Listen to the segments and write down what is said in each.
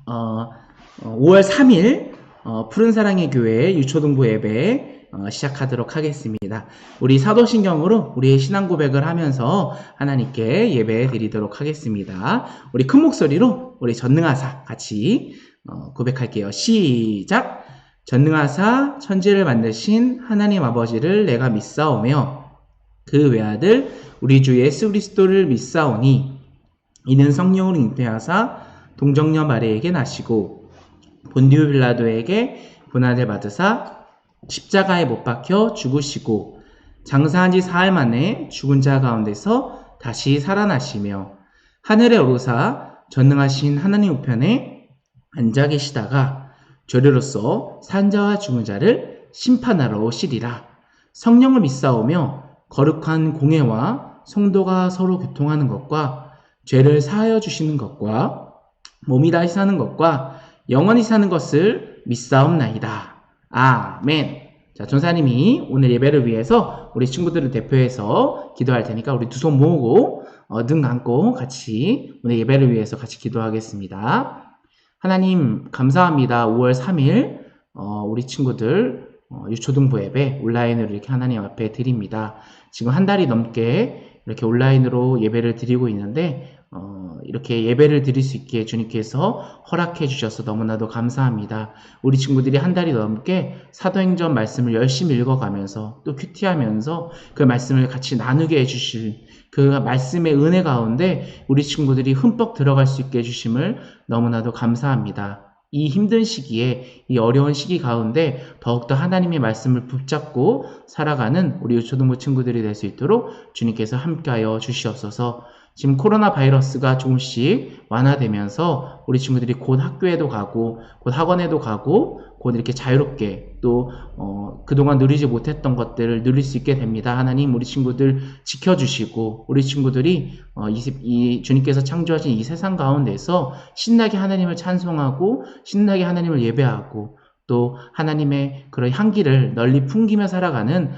5월 3일 푸른 사랑의 교회 유초등부 예배 시작하도록 하겠습니다. 우리 사도신경으로 우리의 신앙 고백을 하면서 하나님께 예배 드리도록 하겠습니다. 우리 큰 목소리로 우리 전능하사 같이 고백할게요. 시작! 전능하사 천지를 만드신 하나님 아버지를 내가 믿사오며 그 외아들 우리 주 예수 그리스도를 믿사오니 이는 성령으로 잉태하사 동정녀 마리에게 나시고 본디오 빌라도에게 고난을 받으사 십자가에 못 박혀 죽으시고 장사한 지 사흘 만에 죽은 자 가운데서 다시 살아나시며 하늘에 오르사 전능하신 하나님 우편에 앉아 계시다가 죄로서 산 자와 죽은 자를 심판하러 오시리라. 성령을 믿사오며 거룩한 공회와 성도가 서로 교통하는 것과 죄를 사하여 주시는 것과 몸이 다시 사는 것과 영원히 사는 것을 믿사옵나이다. 아멘. 자, 전사님이 오늘 예배를 위해서 우리 친구들을 대표해서 기도할 테니까 우리 두 손 모으고 등 감고 같이 오늘 예배를 위해서 같이 기도하겠습니다. 하나님 감사합니다. 5월 3일 우리 친구들 유초등부 예배 온라인으로 이렇게 하나님 앞에 드립니다. 지금 한 달이 넘게 이렇게 온라인으로 예배를 드리고 있는데 이렇게 예배를 드릴 수 있게 주님께서 허락해 주셔서 너무나도 감사합니다. 우리 친구들이 한 달이 넘게 사도행전 말씀을 열심히 읽어가면서 또 큐티하면서 그 말씀을 같이 나누게 해주실 그 말씀의 은혜 가운데 우리 친구들이 흠뻑 들어갈 수 있게 해주심을 너무나도 감사합니다. 이 힘든 시기에, 이 어려운 시기 가운데 더욱더 하나님의 말씀을 붙잡고 살아가는 우리 유초등부 친구들이 될 수 있도록 주님께서 함께하여 주시옵소서. 지금 코로나 바이러스가 조금씩 완화되면서 우리 친구들이 곧 학교에도 가고 곧 학원에도 가고 곧 이렇게 자유롭게 또 그동안 누리지 못했던 것들을 누릴 수 있게 됩니다. 하나님 우리 친구들 지켜주시고 우리 친구들이 주님께서 창조하신 이 세상 가운데서 신나게 하나님을 찬송하고 신나게 하나님을 예배하고 또 하나님의 그런 향기를 널리 풍기며 살아가는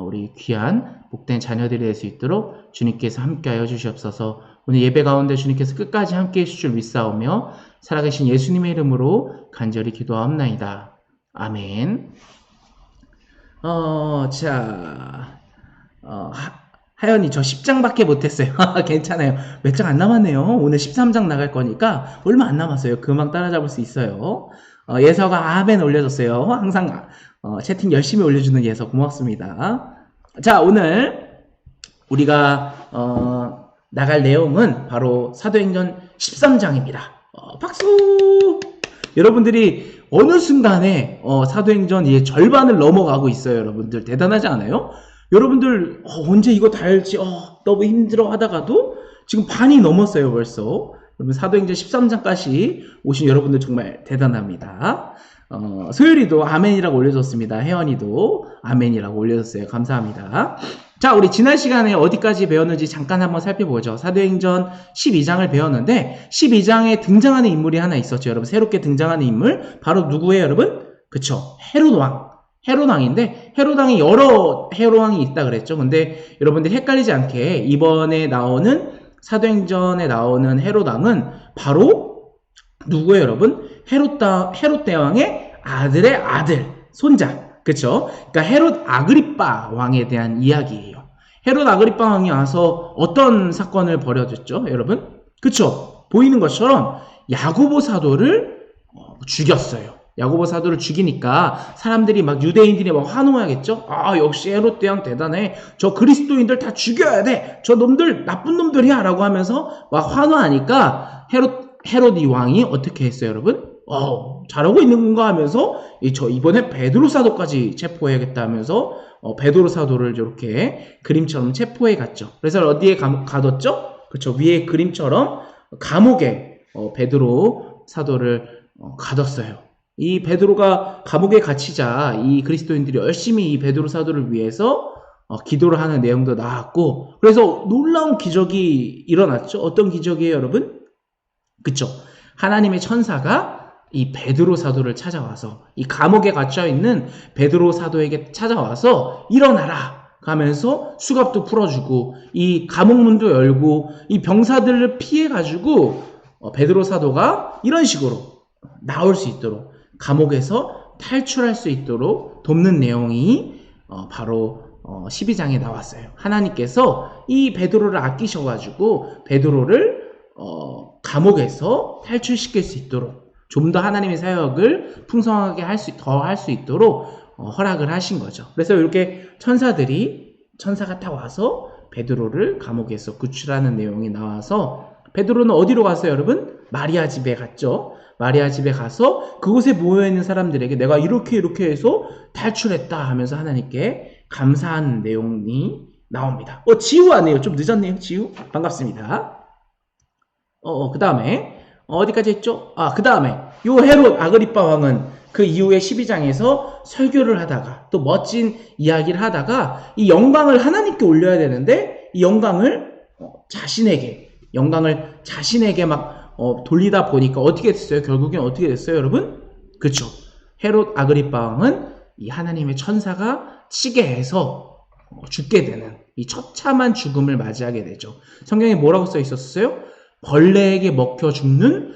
우리 귀한 복된 자녀들이 될 수 있도록 주님께서 함께하여 주시옵소서. 오늘 예배 가운데 주님께서 끝까지 함께해 주실 줄 믿사오며 살아계신 예수님의 이름으로 간절히 기도하옵나이다. 아멘. 하연이 저 10장밖에 못했어요. 괜찮아요. 몇 장 안 남았네요. 오늘 13장 나갈 거니까 얼마 안 남았어요. 금방 따라잡을 수 있어요. 예서가 아멘 올려줬어요. 항상 채팅 열심히 올려주는 예서 고맙습니다. 자, 오늘 우리가 나갈 내용은 바로 사도행전 13장입니다. 박수! 여러분들이 어느 순간에 사도행전 절반을 넘어가고 있어요. 여러분들 대단하지 않아요? 여러분들 언제 이거 다 할지 너무 힘들어 하다가도 지금 반이 넘었어요 벌써. 여러분 사도행전 13장까지 오신 여러분들 정말 대단합니다. 소율이도 아멘이라고 올려줬습니다. 혜연이도 아멘이라고 올려줬어요. 감사합니다. 자, 우리 지난 시간에 어디까지 배웠는지 잠깐 한번 살펴보죠. 사도행전 12장을 배웠는데 12장에 등장하는 인물이 하나 있었죠. 여러분 새롭게 등장하는 인물 바로 누구예요 여러분? 그쵸, 헤롯왕. 헤롯왕인데 헤롯왕이 여러 헤롯왕이 있다 그랬죠. 근데 여러분들 헷갈리지 않게 이번에 나오는 사도행전에 나오는 헤롯왕은 바로 누구예요 여러분? 헤롯 대왕의 아들의 아들, 손자. 그쵸? 그러니까 헤롯 아그리빠 왕에 대한 이야기예요. 헤롯 아그리빠 왕이 와서 어떤 사건을 벌여줬죠 여러분? 그쵸? 보이는 것처럼 야고보 사도를 죽였어요. 야고보 사도를 죽이니까 사람들이 막 유대인들이 막 환호하겠죠? 역시 헤롯 대왕 대단해. 저 그리스도인들 다 죽여야 돼. 저 놈들 나쁜 놈들이야 라고 하면서 막 환호하니까 헤롯 이 왕이 어떻게 했어요 여러분? 잘하고 있는 건가 하면서 저 이번에 베드로 사도까지 체포해야겠다 하면서 베드로 사도를 이렇게 그림처럼 체포해 갔죠. 그래서 어디에 가뒀죠? 그쵸, 위에 그림처럼 감옥에 베드로 사도를 가뒀어요. 이 베드로가 감옥에 갇히자 이 그리스도인들이 열심히 이 베드로 사도를 위해서 기도를 하는 내용도 나왔고, 그래서 놀라운 기적이 일어났죠. 어떤 기적이에요 여러분? 그쵸, 하나님의 천사가 이 베드로 사도를 찾아와서 이 감옥에 갇혀있는 베드로 사도에게 찾아와서 일어나라 가면서 수갑도 풀어주고 이 감옥문도 열고 이 병사들을 피해가지고 베드로 사도가 이런 식으로 나올 수 있도록, 감옥에서 탈출할 수 있도록 돕는 내용이 바로 12장에 나왔어요. 하나님께서 이 베드로를 아끼셔가지고 베드로를 감옥에서 탈출시킬 수 있도록, 좀 더 하나님의 사역을 풍성하게 더 할 수 있도록 허락을 하신 거죠. 그래서 이렇게 천사가 다 와서 베드로를 감옥에서 구출하는 내용이 나와서, 베드로는 어디로 갔어요, 여러분? 마리아 집에 갔죠. 마리아 집에 가서 그곳에 모여있는 사람들에게 내가 이렇게 해서 탈출했다 하면서 하나님께 감사하는 내용이 나옵니다. 지우 왔네요. 좀 늦었네요. 지우. 반갑습니다. 그 다음에 어디까지 했죠? 그 다음에 요 헤롯 아그리빠 왕은 그 이후에 12장에서 설교를 하다가 또 멋진 이야기를 하다가 이 영광을 하나님께 올려야 되는데 이 영광을 자신에게 막 돌리다 보니까 어떻게 됐어요? 결국엔 어떻게 됐어요, 여러분? 그렇죠. 헤롯 아그리빠 왕은 이 하나님의 천사가 치게 해서 죽게 되는 이 처참한 죽음을 맞이하게 되죠. 성경에 뭐라고 써 있었어요? 벌레에게 먹혀 죽는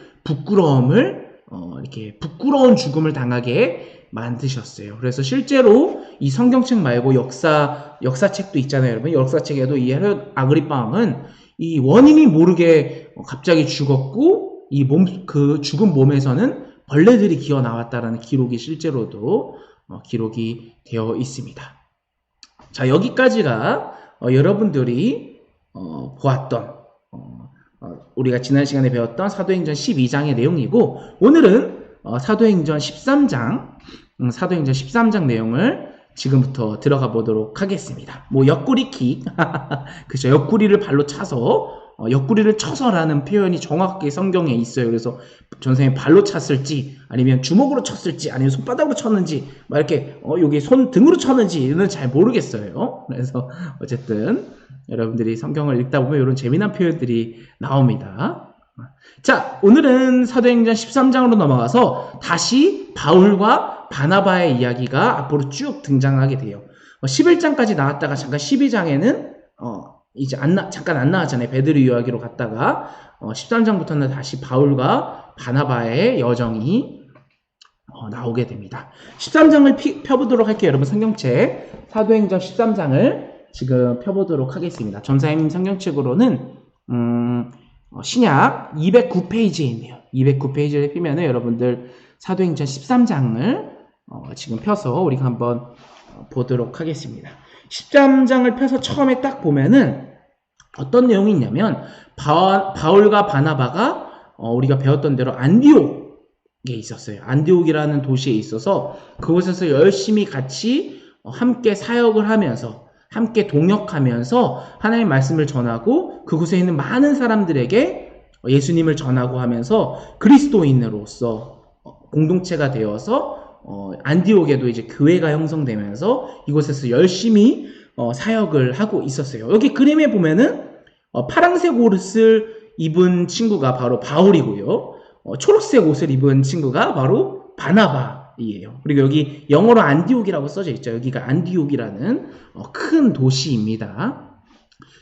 이렇게 부끄러운 죽음을 당하게 만드셨어요. 그래서 실제로 이 성경책 말고 역사책도 있잖아요, 여러분. 역사책에도 이 헤롯 아그리빠 왕은 이 원인이 모르게 갑자기 죽었고 그 죽은 몸에서는 벌레들이 기어 나왔다라는 기록이 실제로도 기록이 되어 있습니다. 자, 여기까지가 여러분들이 보았던 우리가 지난 시간에 배웠던 사도행전 12장의 내용이고, 오늘은 사도행전 13장 내용을 지금부터 들어가 보도록 하겠습니다. 옆구리 킥. 그죠. 옆구리를 발로 차서, 옆구리를 쳐서라는 표현이 정확하게 성경에 있어요. 그래서 전생에 발로 찼을지, 아니면 주먹으로 쳤을지, 아니면 손바닥으로 쳤는지, 막 이렇게, 여기 손등으로 쳤는지는 잘 모르겠어요. 그래서 어쨌든, 여러분들이 성경을 읽다 보면 이런 재미난 표현들이 나옵니다. 자, 오늘은 사도행전 13장으로 넘어가서 다시 바울과 바나바의 이야기가 앞으로 쭉 등장하게 돼요. 11장까지 나왔다가 잠깐 12장에는 이제 잠깐 안 나왔잖아요. 베드로 이야기로 갔다가 13장부터는 다시 바울과 바나바의 여정이 나오게 됩니다. 13장을 펴보도록 할게요. 여러분 성경책 사도행전 13장을 지금 펴보도록 하겠습니다. 전사님 성경책으로는 신약 209페이지에 있네요. 209페이지를 펴면은 여러분들 사도행전 13장을 지금 펴서 우리가 한번 보도록 하겠습니다. 13장을 펴서 처음에 딱 보면은 어떤 내용이 있냐면 바울과 바나바가 우리가 배웠던 대로 안디옥에 있었어요. 안디옥이라는 도시에 있어서 그곳에서 열심히 같이 함께 사역을 하면서 함께 동역하면서 하나님의 말씀을 전하고 그곳에 있는 많은 사람들에게 예수님을 전하고 하면서 그리스도인으로서 공동체가 되어서 안디옥에도 이제 교회가 형성되면서 이곳에서 열심히 사역을 하고 있었어요. 여기 그림에 보면은 파란색 옷을 입은 친구가 바로 바울이고요. 초록색 옷을 입은 친구가 바로 바나바이에요. 그리고 여기 영어로 안디옥이라고 써져 있죠. 여기가 안디옥이라는 큰 도시입니다.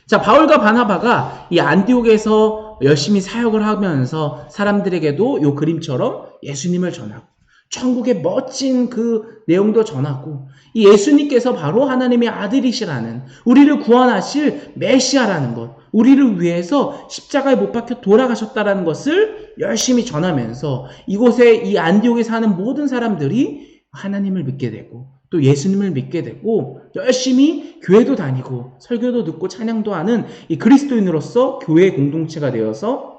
자, 바울과 바나바가 이 안디옥에서 열심히 사역을 하면서 사람들에게도 이 그림처럼 예수님을 전하고 천국의 멋진 그 내용도 전하고 이 예수님께서 바로 하나님의 아들이시라는, 우리를 구원하실 메시아라는 것, 우리를 위해서 십자가에 못 박혀 돌아가셨다라는 것을 열심히 전하면서 이곳에 이 안디옥에 사는 모든 사람들이 하나님을 믿게 되고 또 예수님을 믿게 되고 열심히 교회도 다니고 설교도 듣고 찬양도 하는 이 그리스도인으로서 교회 공동체가 되어서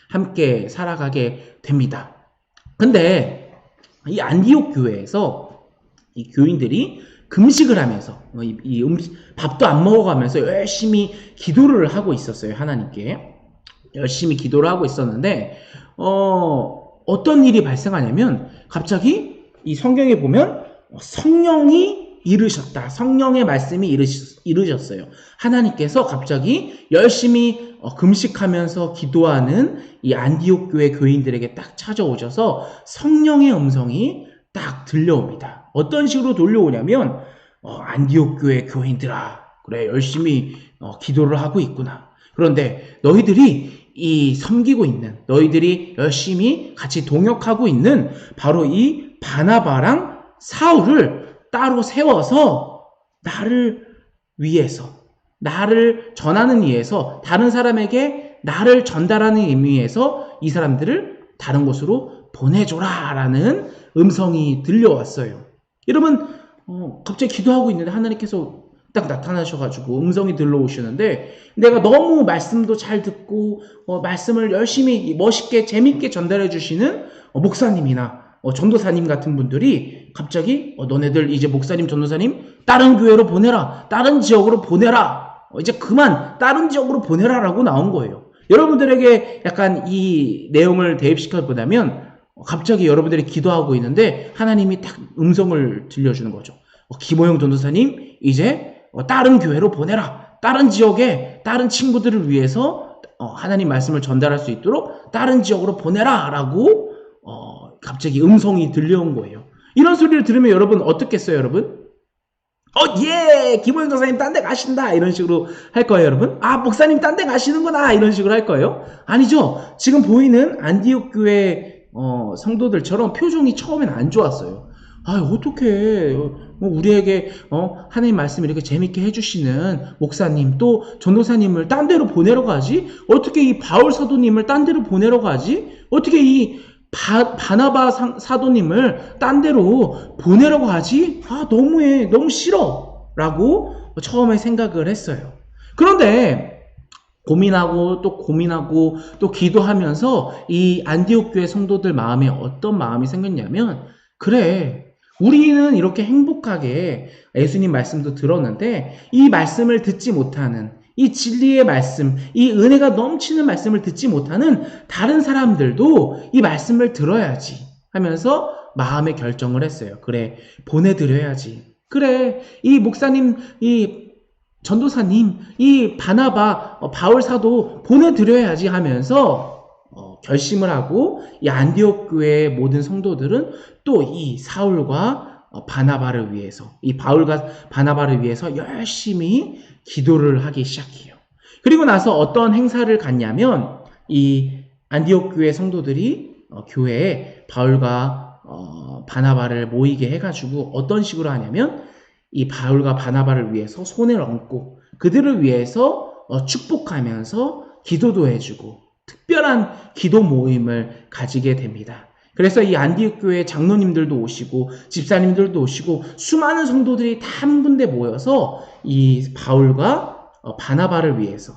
함께 살아가게 됩니다. 근데 이 안디옥 교회에서 이 교인들이 금식을 하면서 밥도 안 먹어가면서 열심히 기도를 하고 있었어요. 하나님께 열심히 기도를 하고 있었는데 어떤 일이 발생하냐면 갑자기 이 성경에 보면 성령이 이르셨다. 성령의 말씀이 이르셨어요. 하나님께서 갑자기 열심히 금식하면서 기도하는 이 안디옥 교회 교인들에게 딱 찾아오셔서 성령의 음성이 딱 들려옵니다. 어떤 식으로 들려오냐면 안디옥 교회 교인들아, 그래 열심히 기도를 하고 있구나. 그런데 너희들이 이 섬기고 있는, 너희들이 열심히 같이 동역하고 있는 바로 이 바나바랑 사울을 따로 세워서 나를 위해서, 나를 전하는 위해서, 다른 사람에게 나를 전달하는 의미에서 이 사람들을 다른 곳으로 보내줘라 라는 음성이 들려왔어요. 여러분, 갑자기 기도하고 있는데 하나님께서 딱 나타나셔가지고 음성이 들려오시는데, 내가 너무 말씀도 잘 듣고 말씀을 열심히 멋있게 재밌게 전달해 주시는 목사님이나 전도사님 같은 분들이 갑자기 너네들 이제 목사님 전도사님 다른 교회로 보내라, 다른 지역으로 보내라, 이제 그만 다른 지역으로 보내라 라고 나온 거예요. 여러분들에게 약간 이 내용을 대입시켜 보자면, 갑자기 여러분들이 기도하고 있는데 하나님이 딱 음성을 들려주는 거죠. 김호영 전도사님 이제 다른 교회로 보내라, 다른 지역에 다른 친구들을 위해서 하나님 말씀을 전달할 수 있도록 다른 지역으로 보내라 라고 갑자기 음성이 들려온 거예요. 이런 소리를 들으면 여러분 어떻겠어요, 여러분? 예! 김호영 전사님 딴 데 가신다! 이런 식으로 할 거예요, 여러분? 아, 목사님 딴 데 가시는구나! 이런 식으로 할 거예요? 아니죠. 지금 보이는 안디옥 교회 성도들처럼 표정이 처음엔 안 좋았어요. 아, 어떡해. 우리에게 하나님 말씀 이렇게 재밌게 해주시는 목사님, 또 전도사님을 딴 데로 보내러 가지? 어떻게 이 바울 사도님을 딴 데로 보내러 가지? 어떻게 이 바나바 사도님을 딴 데로 보내려고 하지? 아, 너무해. 너무 싫어. 라고 처음에 생각을 했어요. 그런데 고민하고 또 기도하면서 이 안디옥 교회 성도들 마음에 어떤 마음이 생겼냐면, 그래, 우리는 이렇게 행복하게 예수님 말씀도 들었는데 이 말씀을 듣지 못하는, 이 진리의 말씀, 이 은혜가 넘치는 말씀을 듣지 못하는 다른 사람들도 이 말씀을 들어야지 하면서 마음의 결정을 했어요. 그래, 보내드려야지. 그래, 이 목사님, 이 전도사님, 이 바나바, 바울 사도 보내드려야지 하면서 결심을 하고, 이 안디옥 교회의 모든 성도들은 또 이 사울과 바나바를 위해서, 이 바울과 바나바를 위해서 열심히 기도를 하기 시작해요. 그리고 나서 어떤 행사를 갖냐면, 이 안디옥 교회 성도들이 교회에 바울과 바나바를 모이게 해가지고 어떤 식으로 하냐면, 이 바울과 바나바를 위해서 손을 얹고 그들을 위해서 축복하면서 기도도 해주고 특별한 기도 모임을 가지게 됩니다. 그래서 이 안디옥 교회 장로님들도 오시고 집사님들도 오시고 수많은 성도들이 다 한 군데 모여서 이 바울과 바나바를 위해서,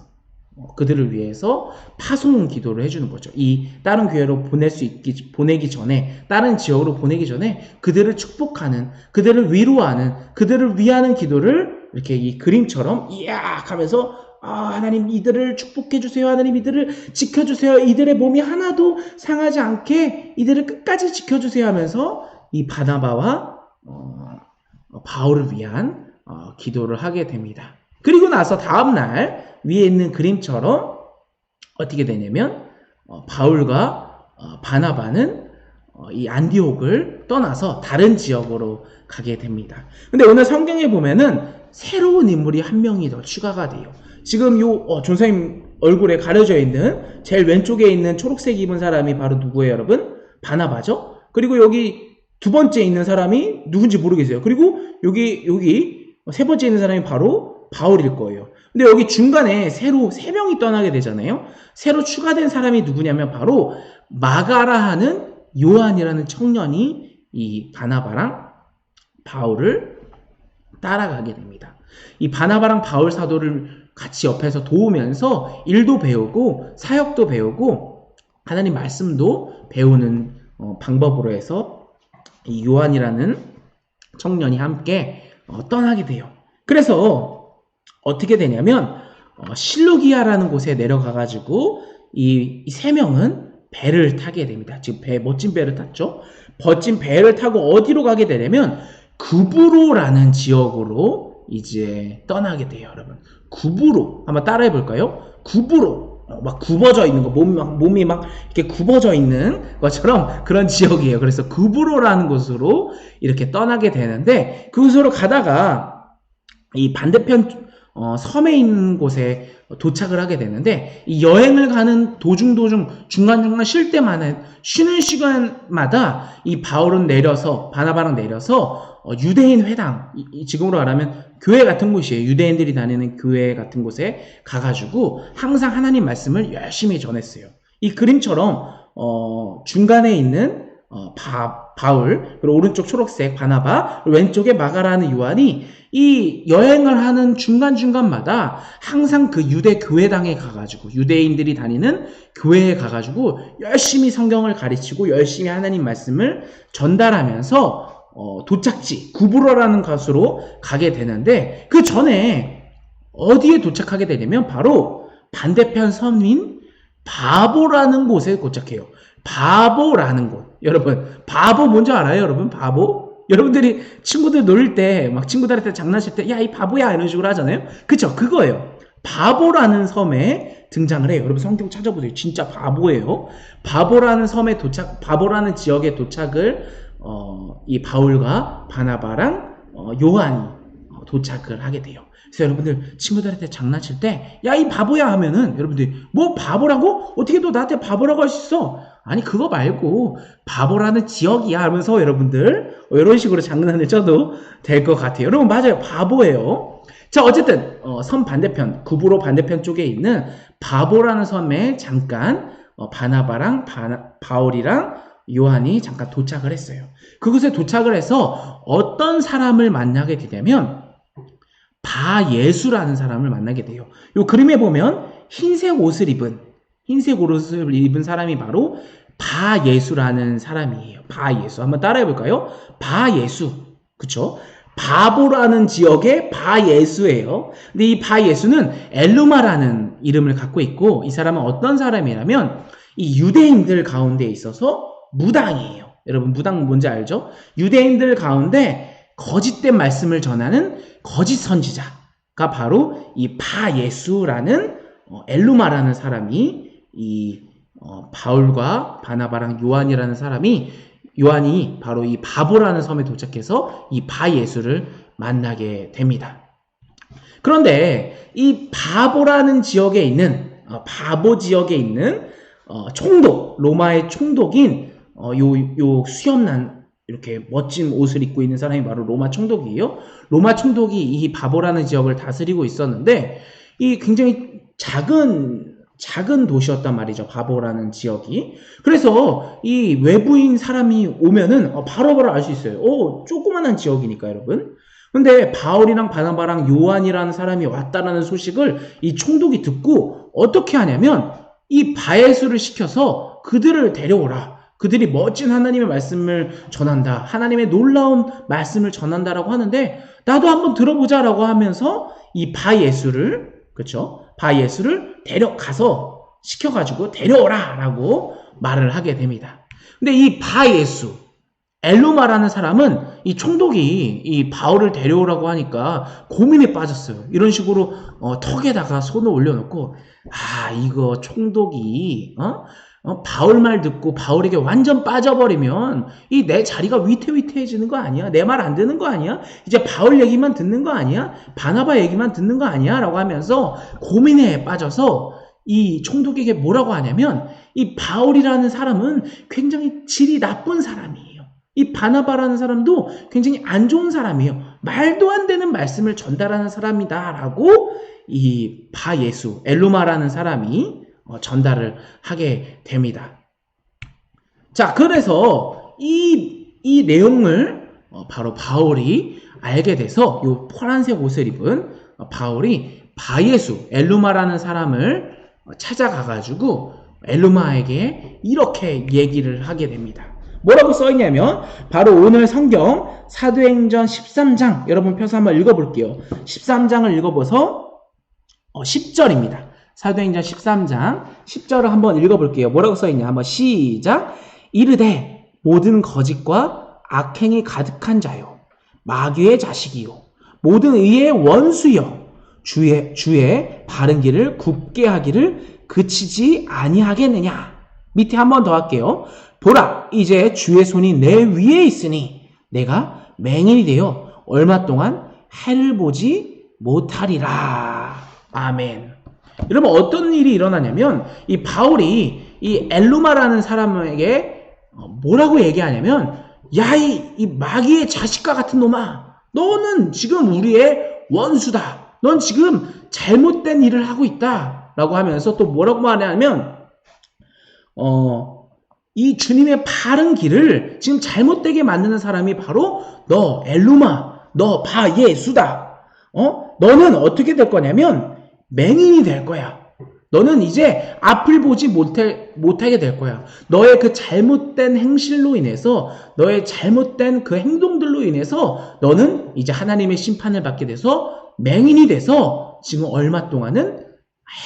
그들을 위해서 파송 기도를 해주는 거죠. 이 다른 교회로 보내기 전에, 다른 지역으로 보내기 전에 그들을 축복하는, 그들을 위로하는, 그들을 위하는 기도를 이렇게 이 그림처럼 이악 하면서, 하나님 이들을 축복해 주세요. 하나님 이들을 지켜주세요. 이들의 몸이 하나도 상하지 않게 이들을 끝까지 지켜주세요 하면서 이 바나바와 바울을 위한 기도를 하게 됩니다. 그리고 나서 다음날 위에 있는 그림처럼 어떻게 되냐면 바울과 바나바는 이 안디옥을 떠나서 다른 지역으로 가게 됩니다. 근데 오늘 성경에 보면은 새로운 인물이 한 명이 더 추가가 돼요. 지금 요 전사님 얼굴에 가려져 있는 제일 왼쪽에 있는 초록색 입은 사람이 바로 누구예요, 여러분? 바나바죠? 그리고 여기 두 번째 있는 사람이 누군지 모르겠어요. 그리고 여기 세 번째 있는 사람이 바로 바울일 거예요. 근데 여기 중간에 새로 세 명이 떠나게 되잖아요. 새로 추가된 사람이 누구냐면 바로 마가라 하는 요한이라는 청년이 이 바나바랑 바울을 따라가게 됩니다. 이 바나바랑 바울 사도를 같이 옆에서 도우면서 일도 배우고 사역도 배우고 하나님 말씀도 배우는 방법으로 해서 이 요한이라는 청년이 함께 떠나게 돼요. 그래서 어떻게 되냐면 실루기아라는 곳에 내려가가지고 이 세 명은 배를 타게 됩니다. 지금 멋진 배를 탔죠. 멋진 배를 타고 어디로 가게 되냐면 구브로라는 지역으로 이제 떠나게 돼요, 여러분. 구브로 한번 따라해 볼까요? 구브로, 막 굽어져 있는 거, 몸이 막 이렇게 굽어져 있는 것처럼 그런 지역이에요. 그래서 구브로라는 곳으로 이렇게 떠나게 되는데, 그곳으로 가다가 이 반대편 섬에 있는 곳에 도착을 하게 되는데, 이 여행을 가는 도중 중간중간 쉴 때마다, 쉬는 시간마다 이 바울은 바나바랑 내려서 유대인 회당, 지금으로 말하면 교회 같은 곳이에요. 유대인들이 다니는 교회 같은 곳에 가가지고 항상 하나님 말씀을 열심히 전했어요. 이 그림처럼 중간에 있는 바울, 그리고 오른쪽 초록색 바나바, 왼쪽에 마가라는 요한이 이 여행을 하는 중간중간마다 항상 그 유대 교회당에 가가지고, 유대인들이 다니는 교회에 가가지고 열심히 성경을 가르치고 열심히 하나님 말씀을 전달하면서 도착지 구브로라는 곳으로 가게 되는데, 그 전에 어디에 도착하게 되냐면 바로 반대편 섬인 바보라는 곳에 도착해요. 바보라는 곳. 여러분, 바보 뭔지 알아요? 여러분, 바보? 여러분들이 친구들 놀릴 때, 막 친구들한테 장난칠 때, 야, 이 바보야! 이런 식으로 하잖아요? 그쵸? 그거예요. 바보라는 섬에 등장을 해요. 여러분, 성경 찾아보세요. 진짜 바보예요. 바보라는 바보라는 지역에 도착을, 이 바울과 바나바랑, 요한이 도착을 하게 돼요. 그래서 여러분들 친구들한테 장난칠 때, 야, 이 바보야! 하면은, 여러분들이, 뭐 바보라고? 어떻게 너 나한테 바보라고 할 수 있어? 아니, 그거 말고 바보라는 지역이야 하면서 여러분들 이런 식으로 장난을 쳐도 될 것 같아요. 여러분, 맞아요. 바보예요. 자, 어쨌든 섬 반대편, 구브로 반대편 쪽에 있는 바보라는 섬에 잠깐 바나바랑 바울이랑 요한이 잠깐 도착을 했어요. 그곳에 도착을 해서 어떤 사람을 만나게 되냐면 바예수라는 사람을 만나게 돼요. 이 그림에 보면 흰색 옷을 입은 사람이 바로 바예수라는 사람이에요. 바예수. 한번 따라해 볼까요? 바예수. 그쵸? 바보라는 지역의 바예수예요. 근데 이 바예수는 엘루마라는 이름을 갖고 있고, 이 사람은 어떤 사람이냐면 이 유대인들 가운데 있어서 무당이에요. 여러분, 무당 뭔지 알죠? 유대인들 가운데 거짓된 말씀을 전하는 거짓 선지자가 바로 이 바예수라는 엘루마라는 사람이 이 바울과 바나바랑 요한이 바로 이 바보라는 섬에 도착해서 이 바예수를 만나게 됩니다. 그런데 이 바보라는 지역에 있는 바보 지역에 있는 총독, 로마의 총독인 요 수염난 이렇게 멋진 옷을 입고 있는 사람이 바로 로마 총독이에요. 로마 총독이 이 바보라는 지역을 다스리고 있었는데, 이 굉장히 작은 도시였단 말이죠. 바보라는 지역이. 그래서 이 외부인 사람이 오면은 바로바로 알 수 있어요. 조그만한 지역이니까, 여러분. 근데 바울이랑 바나바랑 요한이라는 사람이 왔다라는 소식을 이 총독이 듣고 어떻게 하냐면 이 바예수를 시켜서 그들을 데려오라. 그들이 멋진 하나님의 말씀을 전한다. 하나님의 놀라운 말씀을 전한다라고 하는데, 나도 한번 들어보자라고 하면서 이 바예수를 데려가서 시켜가지고 데려오라라고 말을 하게 됩니다. 근데 이 바예수, 엘루마라는 사람은 이 총독이 이 바울을 데려오라고 하니까 고민에 빠졌어요. 이런 식으로 턱에다가 손을 올려놓고, 이거 총독이 바울 말 듣고 바울에게 완전 빠져버리면 이 내 자리가 위태위태해지는 거 아니야? 내 말 안 듣는 거 아니야? 이제 바울 얘기만 듣는 거 아니야? 바나바 얘기만 듣는 거 아니야? 라고 하면서 고민에 빠져서 이 총독에게 뭐라고 하냐면, 이 바울이라는 사람은 굉장히 질이 나쁜 사람이에요. 이 바나바라는 사람도 굉장히 안 좋은 사람이에요. 말도 안 되는 말씀을 전달하는 사람이다 라고 이 바예수, 엘루마라는 사람이 전달을 하게 됩니다. 자, 그래서 이 내용을 바로 바울이 알게 돼서 이 파란색 옷을 입은 바울이 바예수, 엘루마라는 사람을 찾아가가지고 엘루마에게 이렇게 얘기를 하게 됩니다. 뭐라고 써있냐면 바로 오늘 성경 사도행전 13장, 여러분 펴서 한번 읽어볼게요. 13장을 읽어봐서 10절입니다. 사도행전 13장 10절을 한번 읽어볼게요. 뭐라고 써있냐? 한번 시작. 이르되 모든 거짓과 악행이 가득한 자요, 마귀의 자식이요, 모든 의의 원수요, 주의 바른 길을 굽게 하기를 그치지 아니하겠느냐. 밑에 한 번 더 할게요. 보라, 이제 주의 손이 내 위에 있으니 내가 맹인이 되어 얼마 동안 해를 보지 못하리라. 아멘. 여러분 어떤 일이 일어나냐면 이 바울이 이 엘루마라는 사람에게 뭐라고 얘기하냐면 야, 이 마귀의 자식과 같은 놈아, 너는 지금 우리의 원수다. 넌 지금 잘못된 일을 하고 있다. 라고 하면서 또 뭐라고 말하냐면 이 주님의 바른 길을 지금 잘못되게 만드는 사람이 바로 너 엘루마, 너 바예수다. 너는 어떻게 될 거냐면 맹인이 될 거야. 너는 이제 앞을 보지 못하게 될 거야. 너의 그 잘못된 행실로 인해서, 너의 잘못된 그 행동들로 인해서 너는 이제 하나님의 심판을 받게 돼서 맹인이 돼서 지금 얼마 동안은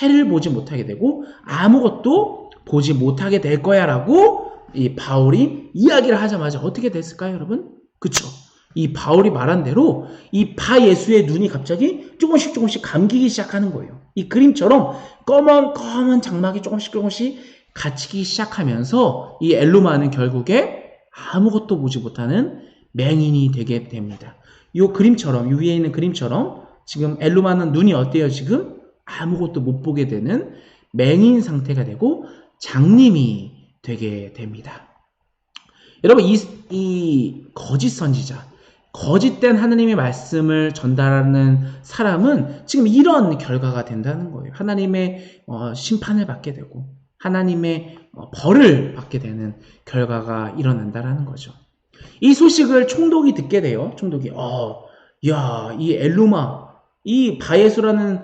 해를 보지 못하게 되고 아무것도 보지 못하게 될 거야 라고 이 바울이 이야기를 하자마자 어떻게 됐을까요, 여러분? 그쵸? 이 바울이 말한 대로 이 바예수의 눈이 갑자기 조금씩 감기기 시작하는 거예요. 이 그림처럼 검은 장막이 조금씩 갇히기 시작하면서 이 엘루마는 결국에 아무것도 보지 못하는 맹인이 되게 됩니다. 이 그림처럼, 이 위에 있는 그림처럼 지금 엘루마는 눈이 어때요? 지금 아무것도 못 보게 되는 맹인 상태가 되고 장님이 되게 됩니다. 여러분 이 거짓 선지자, 거짓된 하나님의 말씀을 전달하는 사람은 지금 이런 결과가 된다는 거예요. 하나님의 심판을 받게 되고 하나님의 벌을 받게 되는 결과가 일어난다는 거죠. 이 소식을 총독이 듣게 돼요. 총독이 야, 이 엘루마, 이 바예수라는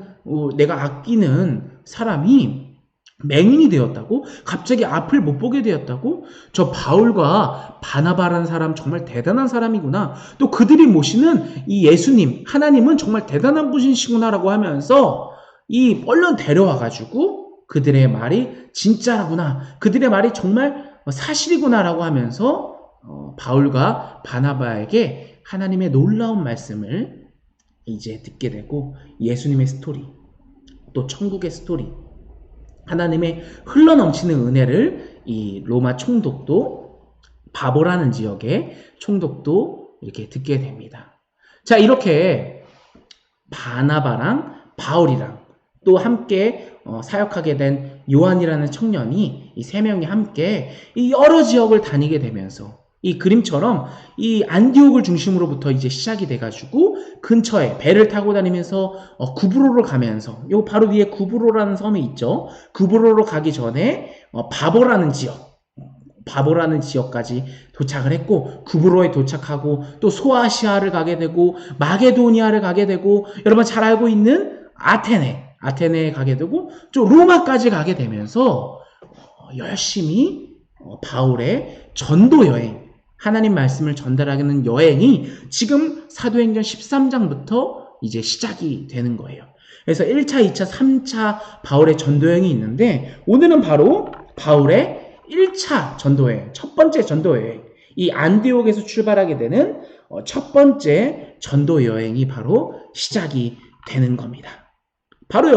내가 아끼는 사람이 맹인이 되었다고? 갑자기 앞을 못 보게 되었다고? 저 바울과 바나바라는 사람 정말 대단한 사람이구나. 또 그들이 모시는 이 예수님, 하나님은 정말 대단한 분이시구나라고 하면서 이 얼른 데려와가지고 그들의 말이 진짜라구나. 그들의 말이 정말 사실이구나라고 하면서 바울과 바나바에게 하나님의 놀라운 말씀을 이제 듣게 되고 예수님의 스토리, 또 천국의 스토리, 하나님의 흘러넘치는 은혜를 이 로마 총독도 바보라는 지역의 총독도 이렇게 듣게 됩니다. 자, 이렇게 바나바랑 바울이랑 또 함께 사역하게 된 요한이라는 청년이 이 세 명이 함께 이 여러 지역을 다니게 되면서 이 그림처럼 이 안디옥을 중심으로부터 이제 시작이 돼가지고 근처에 배를 타고 다니면서 구브로로 가면서 요 바로 위에 구브로라는 섬이 있죠. 구브로로 가기 전에 바보라는 지역까지 도착을 했고 구브로에 도착하고 또 소아시아를 가게 되고 마게도니아를 가게 되고 여러분 잘 알고 있는 아테네에 가게 되고 또 로마까지 가게 되면서 열심히 바울의 전도 여행, 하나님 말씀을 전달하는 여행이 지금 사도행전 13장부터 이제 시작이 되는 거예요. 그래서 1차, 2차, 3차 바울의 전도여행이 있는데 오늘은 바로 바울의 1차 전도여행, 첫 번째 전도여행, 이 안디옥에서 출발하게 되는 첫 번째 전도여행이 바로 시작이 되는 겁니다. 바로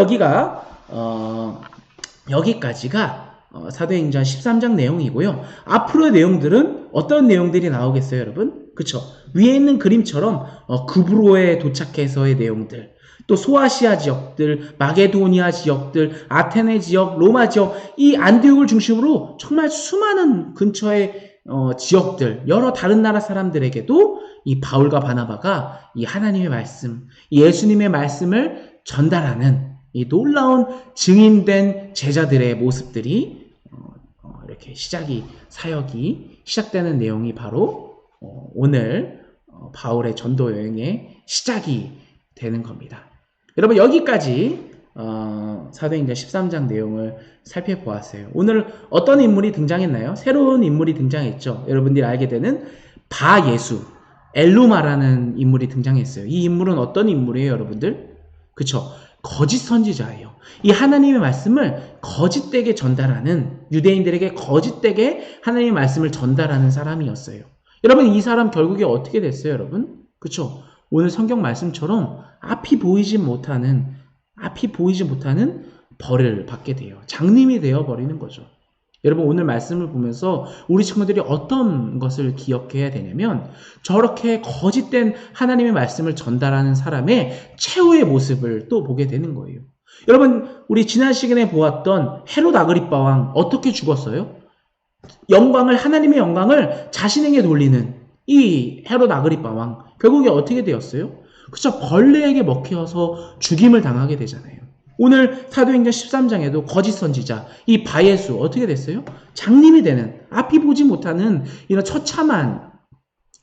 여기까지가 사도행전 13장 내용이고요. 앞으로의 내용들은 어떤 내용들이 나오겠어요, 여러분? 그쵸? 위에 있는 그림처럼 구브로에 도착해서의 내용들, 또 소아시아 지역들, 마게도니아 지역들, 아테네 지역, 로마 지역, 이 안디옥을 중심으로 정말 수많은 근처의 지역들, 여러 다른 나라 사람들에게도 이 바울과 바나바가 이 하나님의 말씀, 이 예수님의 말씀을 전달하는 이 놀라운 증인된 제자들의 모습들이 이렇게 사역이 시작되는 내용이 바로 오늘 바울의 전도 여행의 시작이 되는 겁니다. 여러분 여기까지 사도행전 13장 내용을 살펴보았어요. 오늘 어떤 인물이 등장했나요? 새로운 인물이 등장했죠. 여러분들이 알게 되는 바예수, 엘루마라는 인물이 등장했어요. 이 인물은 어떤 인물이에요, 여러분들? 그쵸? 거짓 선지자예요. 이 하나님의 말씀을 거짓되게 전달하는, 유대인들에게 거짓되게 하나님의 말씀을 전달하는 사람이었어요. 여러분 이 사람 결국에 어떻게 됐어요, 여러분? 그쵸? 오늘 성경 말씀처럼 앞이 보이지 못하는 벌을 받게 돼요. 장님이 되어 버리는 거죠. 여러분 오늘 말씀을 보면서 우리 친구들이 어떤 것을 기억해야 되냐면 저렇게 거짓된 하나님의 말씀을 전달하는 사람의 최후의 모습을 또 보게 되는 거예요. 여러분 우리 지난 시간에 보았던 헤롯 아그리파 왕 어떻게 죽었어요? 하나님의 영광을 자신에게 돌리는 이 헤롯 아그리파 왕 결국에 어떻게 되었어요? 그쵸, 벌레에게 먹혀서 죽임을 당하게 되잖아요. 오늘 사도행전 13장에도 거짓 선지자 이 바예수 어떻게 됐어요? 장님이 되는, 앞이 보지 못하는 이런 처참한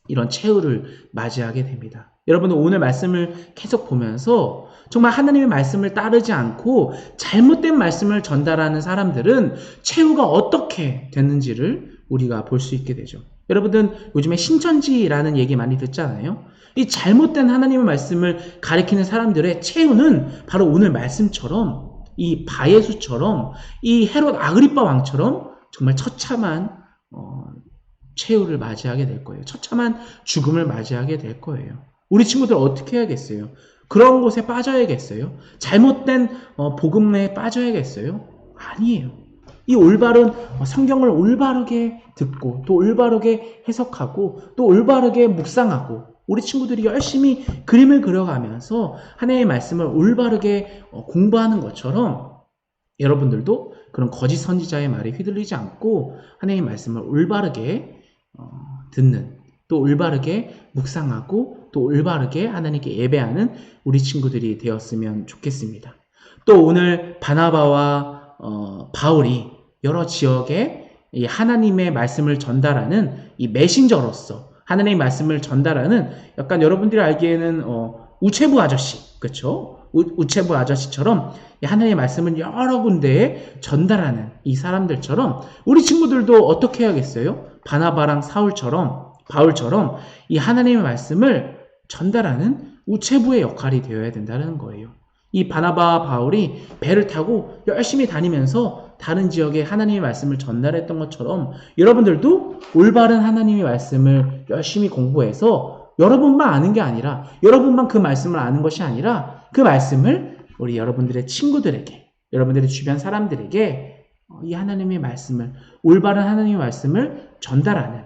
이런 최후를 맞이하게 됩니다. 여러분은 오늘 말씀을 계속 보면서 정말 하나님의 말씀을 따르지 않고 잘못된 말씀을 전달하는 사람들은 최후가 어떻게 됐는지를 우리가 볼 수 있게 되죠. 여러분은 요즘에 신천지라는 얘기 많이 듣잖아요. 이 잘못된 하나님의 말씀을 가리키는 사람들의 최후는 바로 오늘 말씀처럼 이 바예수처럼 이 헤롯 아그리파 왕처럼 정말 처참한 최후를 맞이하게 될 거예요. 처참한 죽음을 맞이하게 될 거예요. 우리 친구들 어떻게 해야겠어요? 그런 곳에 빠져야겠어요? 잘못된 복음에 빠져야겠어요? 아니에요. 이 올바른 성경을 올바르게 듣고 또 올바르게 해석하고 또 올바르게 묵상하고 우리 친구들이 열심히 그림을 그려가면서 하나님의 말씀을 올바르게 공부하는 것처럼 여러분들도 그런 거짓 선지자의 말에 휘둘리지 않고 하나님의 말씀을 올바르게 듣는, 또 올바르게 묵상하고 또 올바르게 하나님께 예배하는 우리 친구들이 되었으면 좋겠습니다. 또 오늘 바나바와 바울이 여러 지역에 이 하나님의 말씀을 전달하는 이 메신저로서 하나님의 말씀을 전달하는 약간 여러분들이 알기에는 우체부 아저씨, 그렇죠? 우체부 아저씨처럼 하나님의 말씀을 여러 군데에 전달하는 이 사람들처럼 우리 친구들도 어떻게 해야겠어요? 바나바랑 바울처럼 이 하나님의 말씀을 전달하는 우체부의 역할이 되어야 된다는 거예요. 이 바나바와 바울이 배를 타고 열심히 다니면서 다른 지역에 하나님의 말씀을 전달했던 것처럼 여러분들도 올바른 하나님의 말씀을 열심히 공부해서 여러분만 아는 게 아니라 여러분만 그 말씀을 아는 것이 아니라 그 말씀을 우리 여러분들의 친구들에게, 여러분들의 주변 사람들에게 이 하나님의 말씀을, 올바른 하나님의 말씀을 전달하는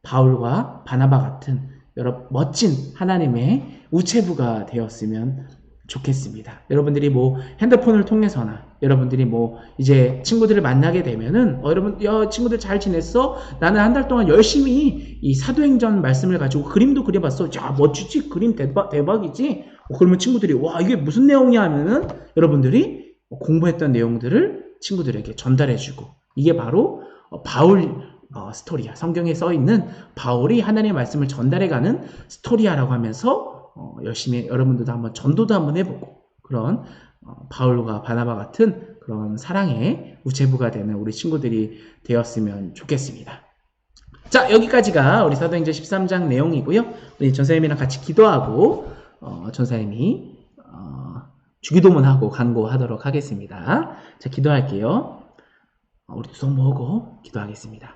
바울과 바나바 같은 여러 멋진 하나님의 우체부가 되었으면 좋겠습니다. 여러분들이 핸드폰을 통해서나 여러분들이 이제 친구들을 만나게 되면은 여러분 친구들 잘 지냈어? 나는 한 달 동안 열심히 이 사도행전 말씀을 가지고 그림도 그려봤어. 야 멋지지? 그림 대박이지? 그러면 친구들이 와 이게 무슨 내용이야 하면은 여러분들이 공부했던 내용들을 친구들에게 전달해주고 이게 바로 바울 스토리야. 성경에 써있는 바울이 하나님의 말씀을 전달해가는 스토리야라고 하면서 열심히 여러분들도 한번 전도도 한번 해보고 그런 바울과 바나바 같은 그런 사랑의 우체부가 되는 우리 친구들이 되었으면 좋겠습니다. 자, 여기까지가 우리 사도행전 13장 내용이고요. 우리 전사님이랑 같이 기도하고 전사님이 주기도문하고 간구하도록 하겠습니다. 자, 기도할게요. 우리 두 손 모으고 기도하겠습니다.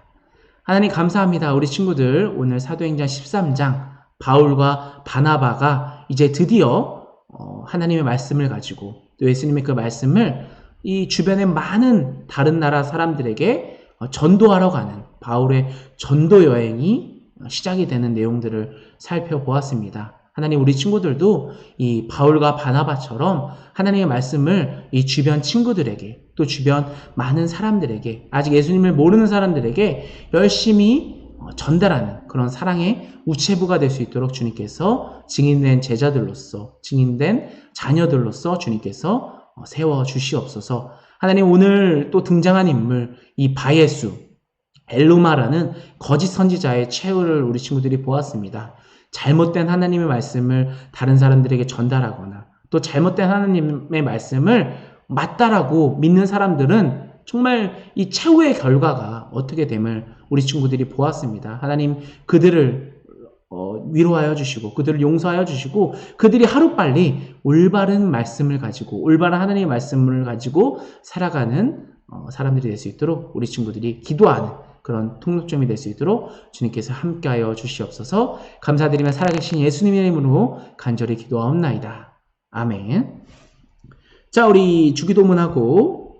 하나님 감사합니다. 우리 친구들 오늘 사도행전 13장 바울과 바나바가 이제 드디어 하나님의 말씀을 가지고 또 예수님의 그 말씀을 이 주변의 많은 다른 나라 사람들에게 전도하러 가는 바울의 전도 여행이 시작이 되는 내용들을 살펴보았습니다. 하나님 우리 친구들도 이 바울과 바나바처럼 하나님의 말씀을 이 주변 친구들에게 또 주변 많은 사람들에게 아직 예수님을 모르는 사람들에게 열심히 전달하는 그런 사랑의 우체부가 될 수 있도록 주님께서 증인된 제자들로서 증인된 자녀들로서 주님께서 세워 주시옵소서. 하나님 오늘 또 등장한 인물 이 바예수 엘루마라는 거짓 선지자의 최후를 우리 친구들이 보았습니다. 잘못된 하나님의 말씀을 다른 사람들에게 전달하거나 또 잘못된 하나님의 말씀을 맞다라고 믿는 사람들은 정말 이 최후의 결과가 어떻게 됨을 우리 친구들이 보았습니다. 하나님 그들을 위로하여 주시고 그들을 용서하여 주시고 그들이 하루빨리 올바른 말씀을 가지고 올바른 하나님의 말씀을 가지고 살아가는 사람들이 될 수 있도록 우리 친구들이 기도하는 그런 통로점이 될 수 있도록 주님께서 함께하여 주시옵소서. 감사드리며 살아계신 예수님의 이름으로 간절히 기도하옵나이다. 아멘. 자, 우리 주기도문하고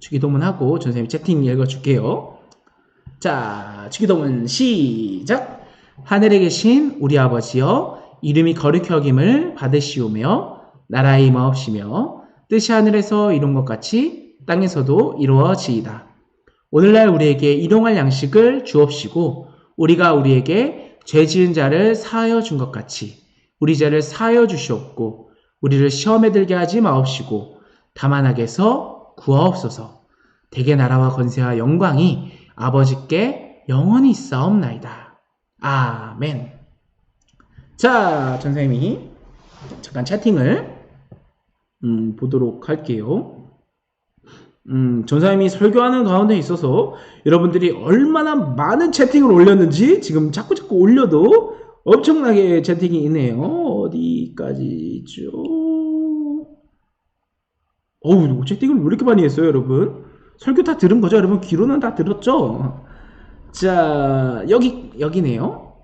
주기도문 하고 전선생님 채팅 읽어줄게요. 자, 주기도문 시작. 하늘에 계신 우리 아버지여, 이름이 거룩히 여김을 받으시오며 나라의 임하옵시며 뜻이 하늘에서 이룬 것 같이 땅에서도 이루어지이다. 오늘날 우리에게 일용할 양식을 주옵시고 우리가 우리에게 죄 지은 자를 사하여 준 것 같이 우리 죄를 사하여 주시옵고 우리를 시험에 들게 하지 마옵시고 다만 악에서 구하옵소서. 대개 나라와 권세와 영광이 아버지께 영원히 있사옵나이다. 아멘. 자, 전선생님이 잠깐 채팅을 보도록 할게요. 전사님이 설교하는 가운데 있어서 여러분들이 얼마나 많은 채팅을 올렸는지 지금 자꾸 올려도 엄청나게 채팅이 있네요. 어디까지 있죠? 어우, 채팅을 왜 이렇게 많이 했어요, 여러분? 설교 다 들은 거죠, 여러분? 귀로는 다 들었죠? 자, 여기네요.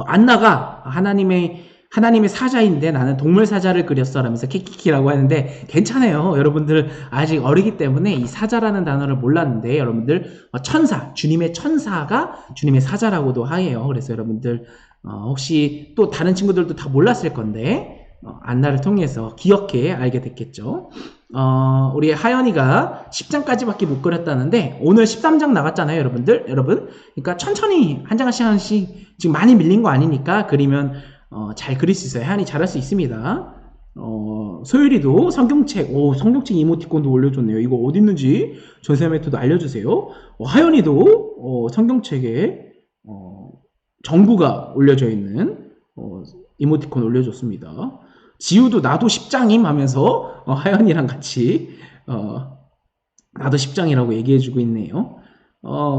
안나가 하나님의 사자인데 나는 동물 사자를 그렸어 라면서 키키키라고 하는데 괜찮아요. 여러분들 아직 어리기 때문에 이 사자라는 단어를 몰랐는데 여러분들 천사, 주님의 천사가 주님의 사자라고도 하예요. 그래서 여러분들 혹시 또 다른 친구들도 다 몰랐을 건데 안나를 통해서 기억해 알게 됐겠죠. 우리 하연이가 10장까지밖에 못 그렸다는데 오늘 13장 나갔잖아요, 여러분. 그러니까 천천히 한 장 한 장씩 지금 많이 밀린 거 아니니까 그리면 잘 그릴 수 있어요. 하연이 잘할 수 있습니다. 소율이도 성경책 이모티콘도 올려줬네요. 이거 어디 있는지 전세메토도 알려주세요. 하연이도 성경책에 정구가 올려져 있는 이모티콘 올려줬습니다. 지우도 나도 10장임 하면서 하연이랑 같이 나도 10장이라고 얘기해주고 있네요.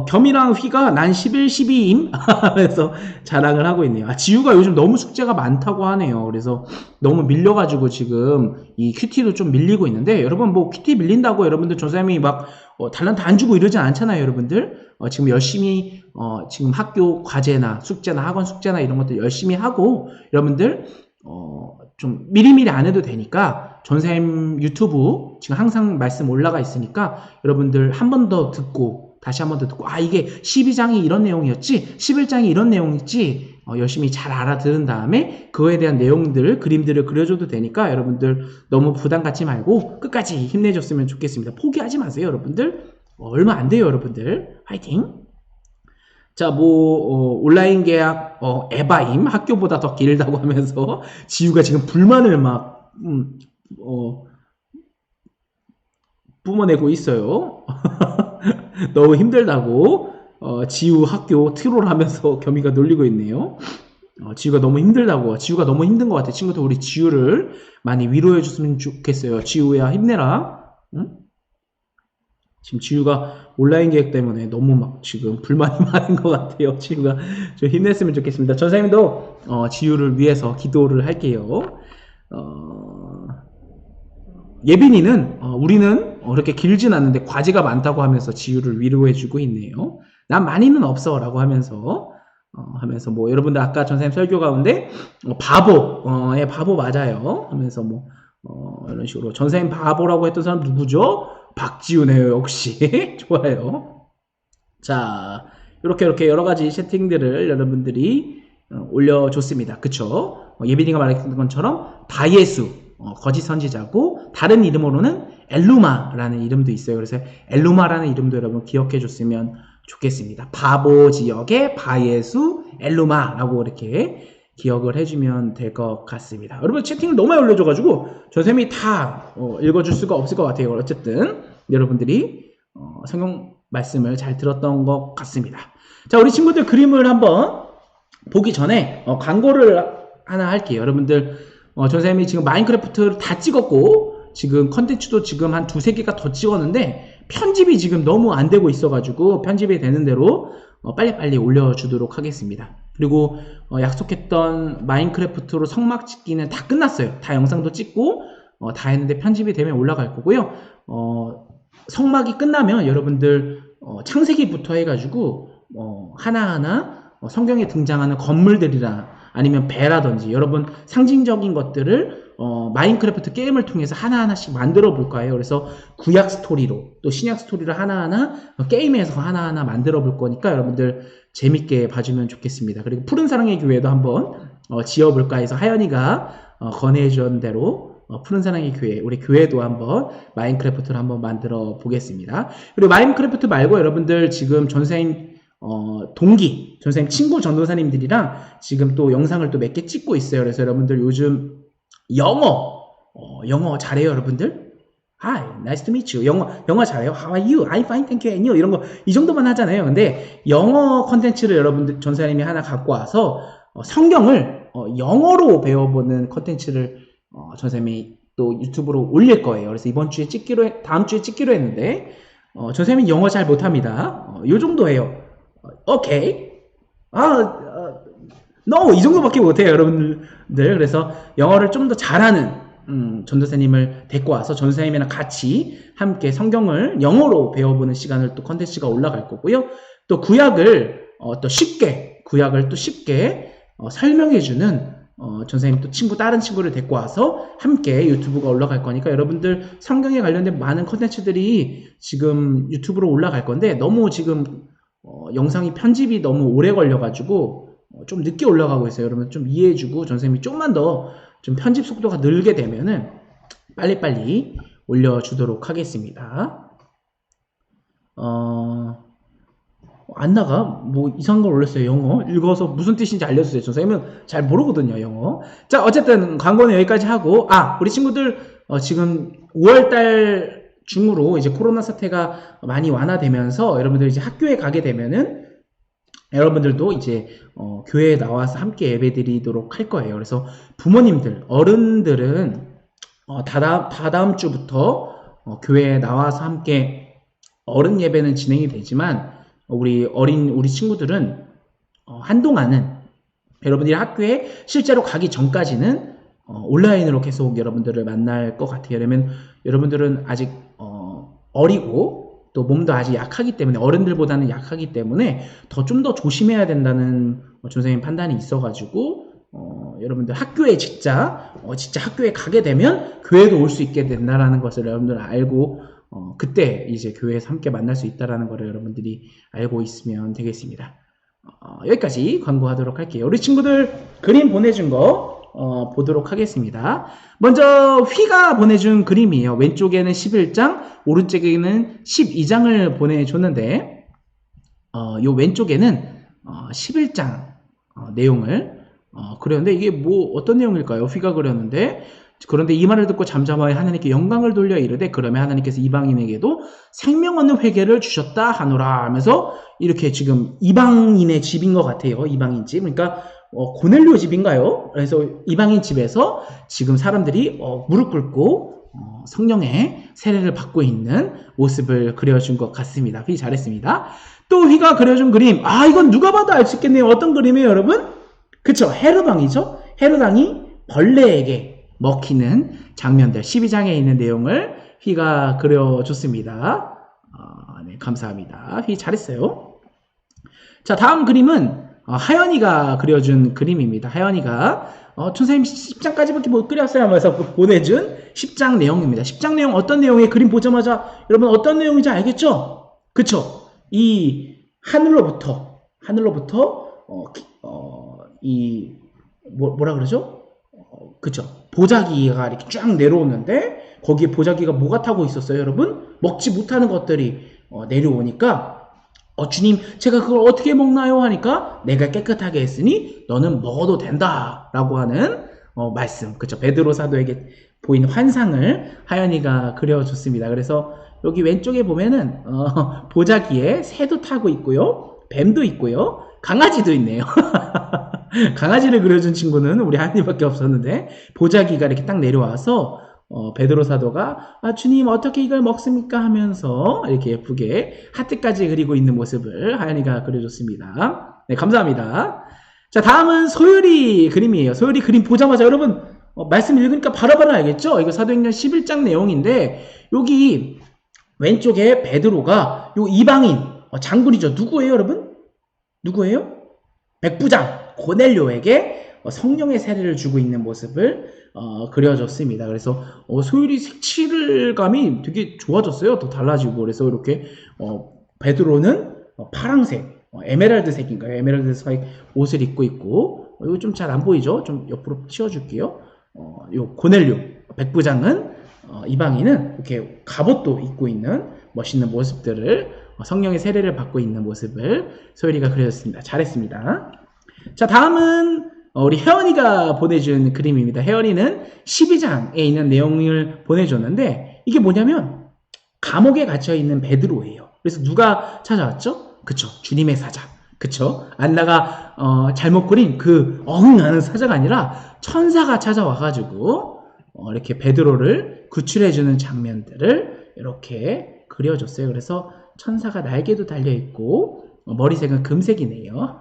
겸이랑 휘가 난 11, 12임 하면서 자랑을 하고 있네요. 지우가 요즘 너무 숙제가 많다고 하네요. 그래서 너무 밀려가지고 지금 이 큐티도 좀 밀리고 있는데 여러분 뭐 큐티 밀린다고 여러분들 전사님이 막 달란트 안 주고 이러진 않잖아요, 여러분들. 지금 열심히 지금 학교 과제나 숙제나 학원 숙제나 이런 것들 열심히 하고 여러분들 좀 미리미리 안 해도 되니까 전사님 유튜브 지금 항상 말씀 올라가 있으니까 여러분들 한 번 더 듣고 다시 한 번 더 듣고 이게 12장이 이런 내용이었지 11장이 이런 내용이었지 열심히 잘 알아들은 다음에 그거에 대한 내용들 그림들을 그려줘도 되니까 여러분들 너무 부담 갖지 말고 끝까지 힘내줬으면 좋겠습니다. 포기하지 마세요, 여러분들. 얼마 안 돼요, 여러분들. 화이팅. 자, 온라인 계약, 에바임, 학교보다 더 길다고 하면서, 지우가 지금 불만을 막, 뿜어내고 있어요. 너무 힘들다고, 지우 학교 트롤 하면서 겸이가 놀리고 있네요. 지우가 너무 힘들다고, 지우가 너무 힘든 것 같아. 친구들, 우리 지우를 많이 위로해줬으면 좋겠어요. 지우야, 힘내라. 응? 지금 지우가 온라인 계획 때문에 너무 막 지금 불만이 많은 것 같아요. 지우가 좀 힘냈으면 좋겠습니다. 전사님도 지우를 위해서 기도를 할게요. 예빈이는 우리는 그렇게 길진 않는데 과제가 많다고 하면서 지우를 위로해주고 있네요. 난 많이는 없어 라고 하면서 뭐 여러분들 아까 전사님 설교 가운데 바보 맞아요 하면서 이런 식으로 전사님 바보라고 했던 사람 누구죠? 박지우네요, 역시. 좋아요. 자, 이렇게 여러 가지 채팅들을 여러분들이 올려줬습니다. 그쵸? 예빈이가 말했던 것처럼 다예수, 거짓 선지자고, 다른 이름으로는 엘루마라는 이름도 있어요. 그래서 엘루마라는 이름도 여러분 기억해 줬으면 좋겠습니다. 바보 지역의 바예수, 엘루마라고 이렇게 기억을 해주면 될 것 같습니다. 여러분 채팅을 너무 많이 올려줘가지고 전쌤이 다 읽어줄 수가 없을 것 같아요. 어쨌든 여러분들이 성경 말씀을 잘 들었던 것 같습니다. 자, 우리 친구들 그림을 한번 보기 전에 광고를 하나 할게요. 여러분들 전쌤이 지금 마인크래프트를 다 찍었고 지금 컨텐츠도 지금 한 2-3개가 더 찍었는데 편집이 지금 너무 안 되고 있어가지고 편집이 되는 대로 빨리빨리 올려주도록 하겠습니다. 그리고 약속했던 마인크래프트로 성막 찍기는 다 끝났어요. 다 영상도 찍고 다 했는데 편집이 되면 올라갈 거고요. 성막이 끝나면 여러분들 창세기부터 해가지고 하나하나 성경에 등장하는 건물들이나 아니면 배라든지 여러분 상징적인 것들을 마인크래프트 게임을 통해서 하나하나씩 만들어 볼까 해요. 그래서 구약 스토리로 또 신약 스토리를 하나하나 게임에서 하나하나 만들어 볼 거니까 여러분들 재밌게 봐주면 좋겠습니다. 그리고 푸른 사랑의 교회도 한번 지어볼까 해서 하연이가 건의해준 대로 푸른 사랑의 교회, 우리 교회도 한번 마인크래프트를 한번 만들어 보겠습니다. 그리고 마인크래프트 말고 여러분들 지금 전생님 동기, 전생님 친구 전도사님들이랑 지금 또 영상을 또 몇 개 찍고 있어요. 그래서 여러분들 요즘 영어 잘해요, 여러분들? Hi, nice to meet you. 영어 잘해요? How are you? I'm fine, thank you. And you? 이런 거, 이 정도만 하잖아요. 근데 영어 컨텐츠를 여러분들, 전사님이 하나 갖고 와서 성경을 영어로 배워보는 컨텐츠를 전사님이 또 유튜브로 올릴 거예요. 그래서 이번 주에 다음 주에 찍기로 했는데, 전사님이 영어 잘 못합니다. 요 정도 해요. 오케이. no! 이 정도밖에 못해요, 여러분들. 그래서 영어를 좀 더 잘하는 전도사님을 데리고 와서 전도사님이랑 같이 함께 성경을 영어로 배워보는 시간을 또 컨텐츠가 올라갈 거고요. 또 구약을 또 쉽게 설명해주는 전도사님 또 다른 친구를 데리고 와서 함께 유튜브가 올라갈 거니까 여러분들 성경에 관련된 많은 컨텐츠들이 지금 유튜브로 올라갈 건데 너무 지금 영상이 편집이 너무 오래 걸려가지고 좀 늦게 올라가고 있어요. 여러분 좀 이해해주고 전선생님이 조금만 더 좀 편집 속도가 늘게 되면은 빨리빨리 올려주도록 하겠습니다. 안 나가? 뭐 이상한 걸 올렸어요. 영어 읽어서 무슨 뜻인지 알려주세요. 전선생님은 잘 모르거든요, 영어. 자, 어쨌든 광고는 여기까지 하고 우리 친구들 지금 5월달 중으로 이제 코로나 사태가 많이 완화되면서 여러분들 이제 학교에 가게 되면은 여러분들도 이제 교회에 나와서 함께 예배드리도록 할 거예요. 그래서 부모님들, 어른들은 다다음 주부터 교회에 나와서 함께 어른 예배는 진행이 되지만 우리 친구들은 한동안은 여러분들이 학교에 실제로 가기 전까지는 온라인으로 계속 여러분들을 만날 것 같아요. 왜냐면 여러분들은 아직 어리고 또 몸도 아직 약하기 때문에 어른들보다는 약하기 때문에 좀 더 조심해야 된다는 전선생님 판단이 있어가지고 여러분들 학교에 진짜 학교에 가게 되면 교회도 올 수 있게 된다라는 것을 여러분들 알고 그때 이제 교회에서 함께 만날 수 있다라는 것을 여러분들이 알고 있으면 되겠습니다. 여기까지 광고하도록 할게요. 우리 친구들 그림 보내준 거 보도록 하겠습니다. 먼저 휘가 보내준 그림이에요. 왼쪽에는 11장, 오른쪽에는 12장을 보내줬는데 요 왼쪽에는 11장 내용을 그렸는데 이게 뭐 어떤 내용일까요? 휘가 그렸는데 그런데 이 말을 듣고 잠잠하여 하나님께 영광을 돌려 이르되 그러면 하나님께서 이방인에게도 생명 얻는 회개를 주셨다 하노라 하면서 이렇게 지금 이방인의 집인 것 같아요. 이방인 집. 그러니까 고넬료 집인가요? 그래서 이방인 집에서 지금 사람들이 무릎 꿇고 성령의 세례를 받고 있는 모습을 그려준 것 같습니다. 휘 잘했습니다. 또 휘가 그려준 그림, 이건 누가 봐도 알 수 있겠네요. 어떤 그림이에요, 여러분? 그쵸, 헤롯왕이죠. 헤롯왕이 벌레에게 먹히는 장면들, 12장에 있는 내용을 휘가 그려줬습니다. 네, 감사합니다. 휘 잘했어요. 자, 다음 그림은 하연이가 그려준 그림입니다. 하연이가 선생님 10장까지밖에 못 그렸어요 하면서 보내준 10장 내용입니다. 10장 내용 어떤 내용이에요? 그림 보자마자 여러분 어떤 내용인지 알겠죠? 그쵸? 이 하늘로부터 뭐라 그러죠? 그쵸? 보자기가 이렇게 쫙 내려오는데 거기에 보자기가 뭐가 타고 있었어요, 여러분? 먹지 못하는 것들이 내려오니까 주님, 제가 그걸 어떻게 먹나요? 하니까 내가 깨끗하게 했으니 너는 먹어도 된다 라고 하는 말씀. 그쵸? 베드로 사도에게 보인 환상을 하연이가 그려줬습니다. 그래서 여기 왼쪽에 보면은 보자기에 새도 타고 있고요, 뱀도 있고요, 강아지도 있네요. 강아지를 그려준 친구는 우리 하연이밖에 없었는데 보자기가 이렇게 딱 내려와서 베드로 사도가 주님 어떻게 이걸 먹습니까? 하면서 이렇게 예쁘게 하트까지 그리고 있는 모습을 하연이가 그려줬습니다. 네, 감사합니다. 자, 다음은 소율이 그림이에요. 소율이 그림 보자마자 여러분 말씀 읽으니까 바로바로 알겠죠? 이거 사도행전 11장 내용인데 여기 왼쪽에 베드로가 요 이방인 장군이죠. 누구예요, 여러분? 누구예요? 백부장 고넬료에게 성령의 세례를 주고 있는 모습을 그려줬습니다. 그래서 소율이 색칠감이 되게 좋아졌어요. 더 달라지고. 그래서 이렇게 베드로는 파랑색, 에메랄드색인가요? 에메랄드색 옷을 입고 있고, 이거 좀 잘 안 보이죠? 좀 옆으로 치워줄게요. 요 고넬료 백부장은 이방인은 이렇게 갑옷도 입고 있는 멋있는 모습들을 성령의 세례를 받고 있는 모습을 소율이가 그려줬습니다. 잘했습니다. 자, 다음은 우리 혜원이가 보내준 그림입니다. 혜원이는 12장에 있는 내용을 보내줬는데 이게 뭐냐면 감옥에 갇혀있는 베드로예요. 그래서 누가 찾아왔죠? 그쵸, 주님의 사자. 그쵸, 안나가 잘못 그린 그 어흥하는 사자가 아니라 천사가 찾아와가지고 이렇게 베드로를 구출해주는 장면들을 이렇게 그려줬어요. 그래서 천사가 날개도 달려있고 머리색은 금색이네요.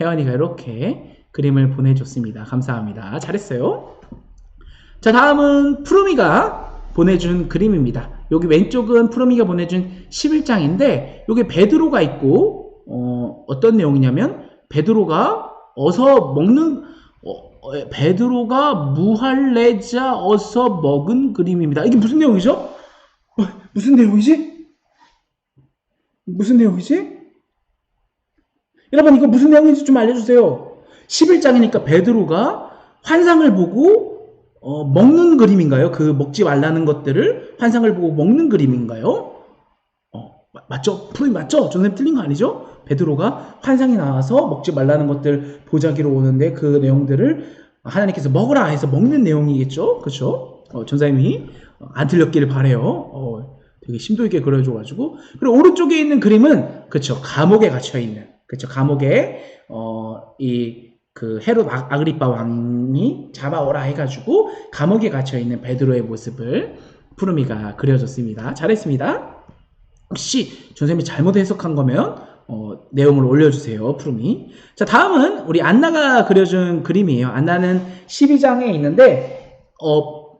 혜원이가 이렇게 그림을 보내줬습니다. 감사합니다. 잘했어요. 자, 다음은 푸르미가 보내준 그림입니다. 여기 왼쪽은 푸르미가 보내준 11장인데 여기 베드로가 있고 어떤 내용이냐면 베드로가 어서 먹는 베드로가 무할레자 어서 먹은 그림입니다. 이게 무슨 내용이죠? 무슨 내용이지? 무슨 내용이지? 여러분 이거 무슨 내용인지 좀 알려주세요. 11장이니까 베드로가 환상을 보고 먹는 그림인가요? 그 먹지 말라는 것들을 환상을 보고 먹는 그림인가요? 맞죠? 푸르미 맞죠? 저는 틀린 거 아니죠? 베드로가 환상이 나와서 먹지 말라는 것들 보자기로 오는데 그 내용들을 하나님께서 먹으라 해서 먹는 내용이겠죠? 그렇죠? 전사님이 안 틀렸기를 바래요. 되게 심도 있게 그려줘가지고. 그리고 오른쪽에 있는 그림은 그렇죠, 감옥에 갇혀 있는, 그렇죠, 감옥에 그 헤롯 아그리파 왕이 잡아오라 해가지고 감옥에 갇혀 있는 베드로의 모습을 푸르미가 그려줬습니다. 잘했습니다. 혹시 전쌤이 잘못 해석한 거면 내용을 올려주세요, 푸르미. 자, 다음은 우리 안나가 그려준 그림이에요. 안나는 12장에 있는데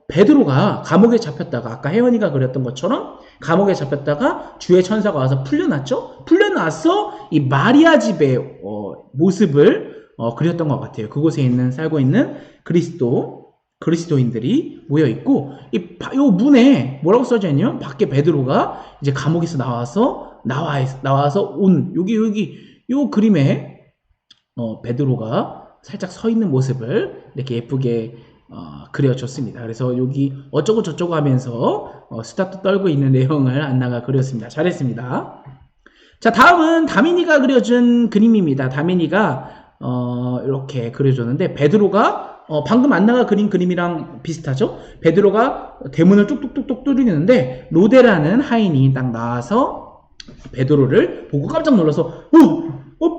베드로가 감옥에 잡혔다가 아까 혜원이가 그렸던 것처럼 감옥에 잡혔다가 주의 천사가 와서 풀려났죠? 풀려나서 이 마리아 집의 모습을 그렸던 것 같아요. 그곳에 살고 있는 그리스도인들이 모여 있고, 요 문에 뭐라고 써져 있냐면, 밖에 베드로가 이제 감옥에서 나와서 온, 요 그림에, 베드로가 살짝 서 있는 모습을 이렇게 예쁘게, 그려줬습니다. 그래서 여기 어쩌고 저쩌고 하면서, 수다도 떨고 있는 내용을 안나가 그렸습니다. 잘했습니다. 자, 다음은 다민이가 그려준 그림입니다. 다민이가, 이렇게 그려줬는데, 베드로가 방금 안나가 그린 그림이랑 비슷하죠? 베드로가 대문을 뚝뚝뚝뚝 뚫리는데 로데라는 하인이 딱 나와서 베드로를 보고 깜짝 놀라서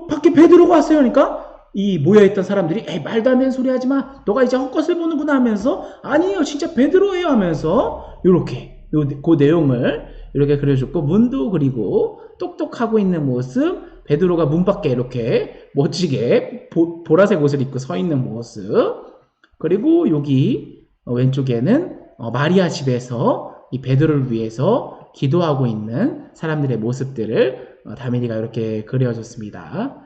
밖에 베드로가 왔어요. 그러니까 이 모여있던 사람들이 에이, 말도 안 되는 소리 하지 마. 너가 이제 헛것을 보는구나 하면서 아니에요, 진짜 베드로예요 하면서 이렇게 그 내용을 이렇게 그려줬고, 문도 그리고 똑똑하고 있는 모습, 베드로가 문 밖에 이렇게 멋지게 보라색 옷을 입고 서 있는 모습, 그리고 여기 왼쪽에는 마리아 집에서 이 베드로를 위해서 기도하고 있는 사람들의 모습들을 다민이가 이렇게 그려줬습니다.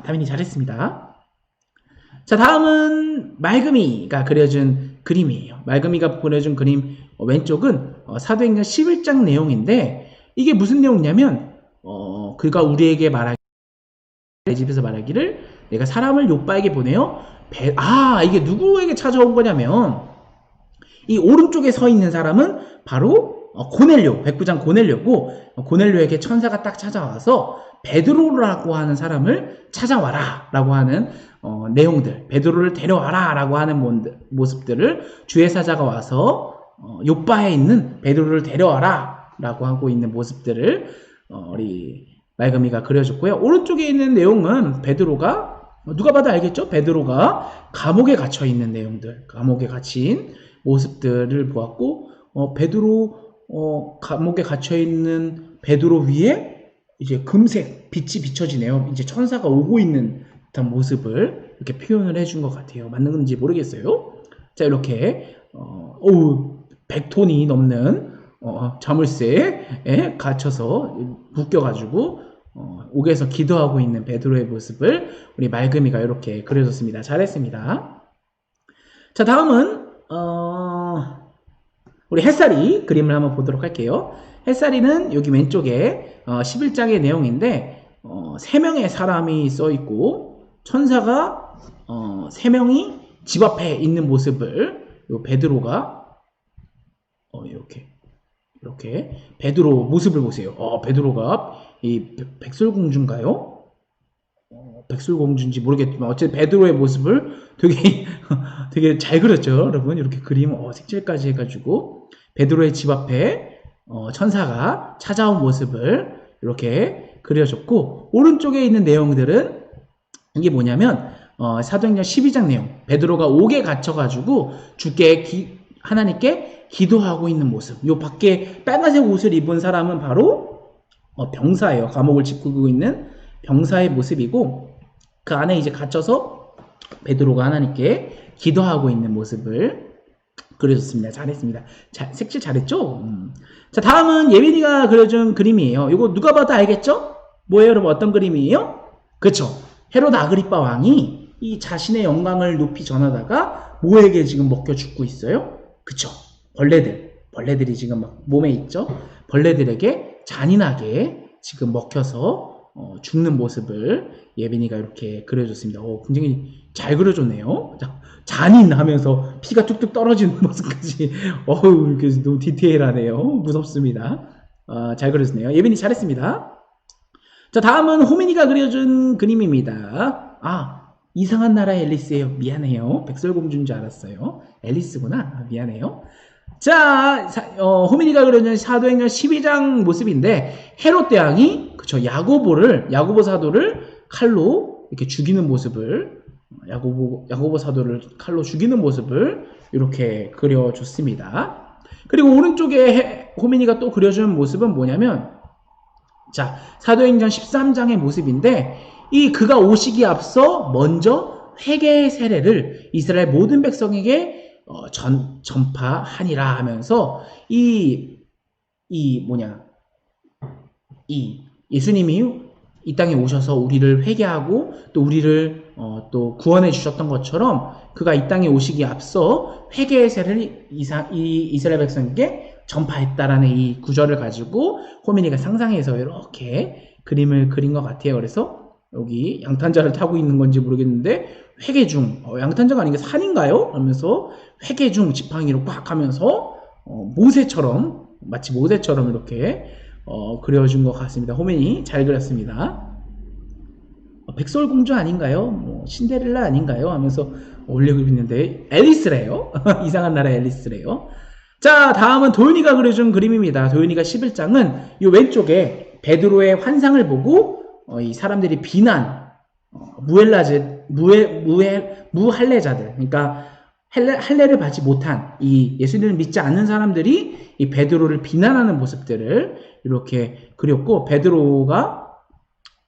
다민이 잘했습니다. 자, 다음은 말금이가 그려준 그림이에요. 말금이가 보내준 그림 왼쪽은 사도행전 11장 내용인데 이게 무슨 내용이냐면 그가 우리에게 내 집에서 말하기를 내가 사람을 욥바에게 보내요. 이게 누구에게 찾아온 거냐면 이 오른쪽에 서 있는 사람은 바로 고넬료, 백부장 고넬료고, 고넬료에게 천사가 딱 찾아와서 베드로라고 하는 사람을 찾아와라 라고 하는 내용들, 베드로를 데려와라 라고 하는 모습들을 주의 사자가 와서 욥바에 있는 베드로를 데려와라 라고 하고 있는 모습들을 우리 말금이가 그려줬고요. 오른쪽에 있는 내용은 베드로가, 누가 봐도 알겠죠? 베드로가 감옥에 갇혀 있는 내용들, 감옥에 갇힌 모습들을 보았고, 감옥에 갇혀 있는 베드로 위에 이제 금색 빛이 비춰지네요. 이제 천사가 오고 있는 듯한 모습을 이렇게 표현을 해준 것 같아요. 맞는 건지 모르겠어요. 자, 이렇게 100톤이 넘는 자물쇠에 갇혀서 묶여가지고 옥에서 기도하고 있는 베드로의 모습을 우리 말금이가 이렇게 그려줬습니다. 잘했습니다. 자, 다음은 우리 햇살이 그림을 한번 보도록 할게요. 햇살이는 여기 왼쪽에 11장의 내용인데 3명의 사람이 써있고 천사가 3명이 집 앞에 있는 모습을 요 베드로가 이렇게 베드로 모습을 보세요. 베드로가 이 백설공주인가요? 백설공주인지 모르겠지만 어쨌든 베드로의 모습을 되게 잘 그렸죠, 여러분. 이렇게 그림 색칠까지 해가지고 베드로의 집 앞에 천사가 찾아온 모습을 이렇게 그려줬고, 오른쪽에 있는 내용들은 이게 뭐냐면 사도행전 12장 내용, 베드로가 옥에 갇혀가지고 주께 하나님께 기도하고 있는 모습. 요 밖에 빨간색 옷을 입은 사람은 바로 병사예요. 감옥을 지키고 있는 병사의 모습이고, 그 안에 이제 갇혀서 베드로가 하나님께 기도하고 있는 모습을 그려줬습니다. 잘했습니다. 색칠 잘했죠? 자, 다음은 예빈이가 그려준 그림이에요. 이거 누가 봐도 알겠죠? 뭐예요, 여러분? 어떤 그림이에요? 그쵸? 헤롯 아그리빠 왕이 이 자신의 영광을 높이 전하다가 뭐에게 지금 먹혀 죽고 있어요? 그쵸? 벌레들이 지금 막 몸에 있죠? 벌레들에게 잔인하게 지금 먹혀서 죽는 모습을 예빈이가 이렇게 그려줬습니다. 굉장히 잘 그려줬네요. 잔인하면서 피가 뚝뚝 떨어지는 모습까지 이렇게 너무 디테일하네요. 무섭습니다. 잘 그려줬네요. 예빈이 잘했습니다. 자, 다음은 호민이가 그려준 그림입니다. 이상한 나라의 앨리스예요. 미안해요. 백설공주인 줄 알았어요. 앨리스구나. 미안해요. 자, 호민이가 그려준 사도행전 12장 모습인데, 헤롯 대왕이 야고보 사도를 칼로 이렇게 죽이는 모습을, 야고보 사도를 칼로 죽이는 모습을 이렇게 그려줬습니다. 그리고 오른쪽에 호민이가 또 그려준 모습은 뭐냐면, 자, 사도행전 13장의 모습인데, 그가 오시기에 앞서 먼저 회개의 세례를 이스라엘 모든 백성에게 전파하니라 하면서 예수님이 이 땅에 오셔서 우리를 회개하고 또 우리를 또 구원해 주셨던 것처럼 그가 이 땅에 오시기에 앞서 회개의 세례를 이스라엘 백성에게 전파했다라는 이 구절을 가지고 호민이가 상상해서 이렇게 그림을 그린 것 같아요. 그래서 여기 양탄자를 타고 있는 건지 모르겠는데 회개 중, 양탄자가 아닌 게 산인가요? 하면서 회개 중 지팡이로 꽉 하면서 마치 모세처럼 이렇게 그려준 것 같습니다. 호민이 잘 그렸습니다. 백설공주 아닌가요? 신데렐라 아닌가요? 하면서 올리고 있는데 앨리스래요. 이상한 나라 앨리스래요. 자, 다음은 도윤이가 그려준 그림입니다. 도윤이가 11장은 이 왼쪽에 베드로의 환상을 보고 이 사람들이 비난, 무할례자들, 그러니까 할례를 받지 못한 이 예수님을 믿지 않는 사람들이 이 베드로를 비난하는 모습들을 이렇게 그렸고, 베드로가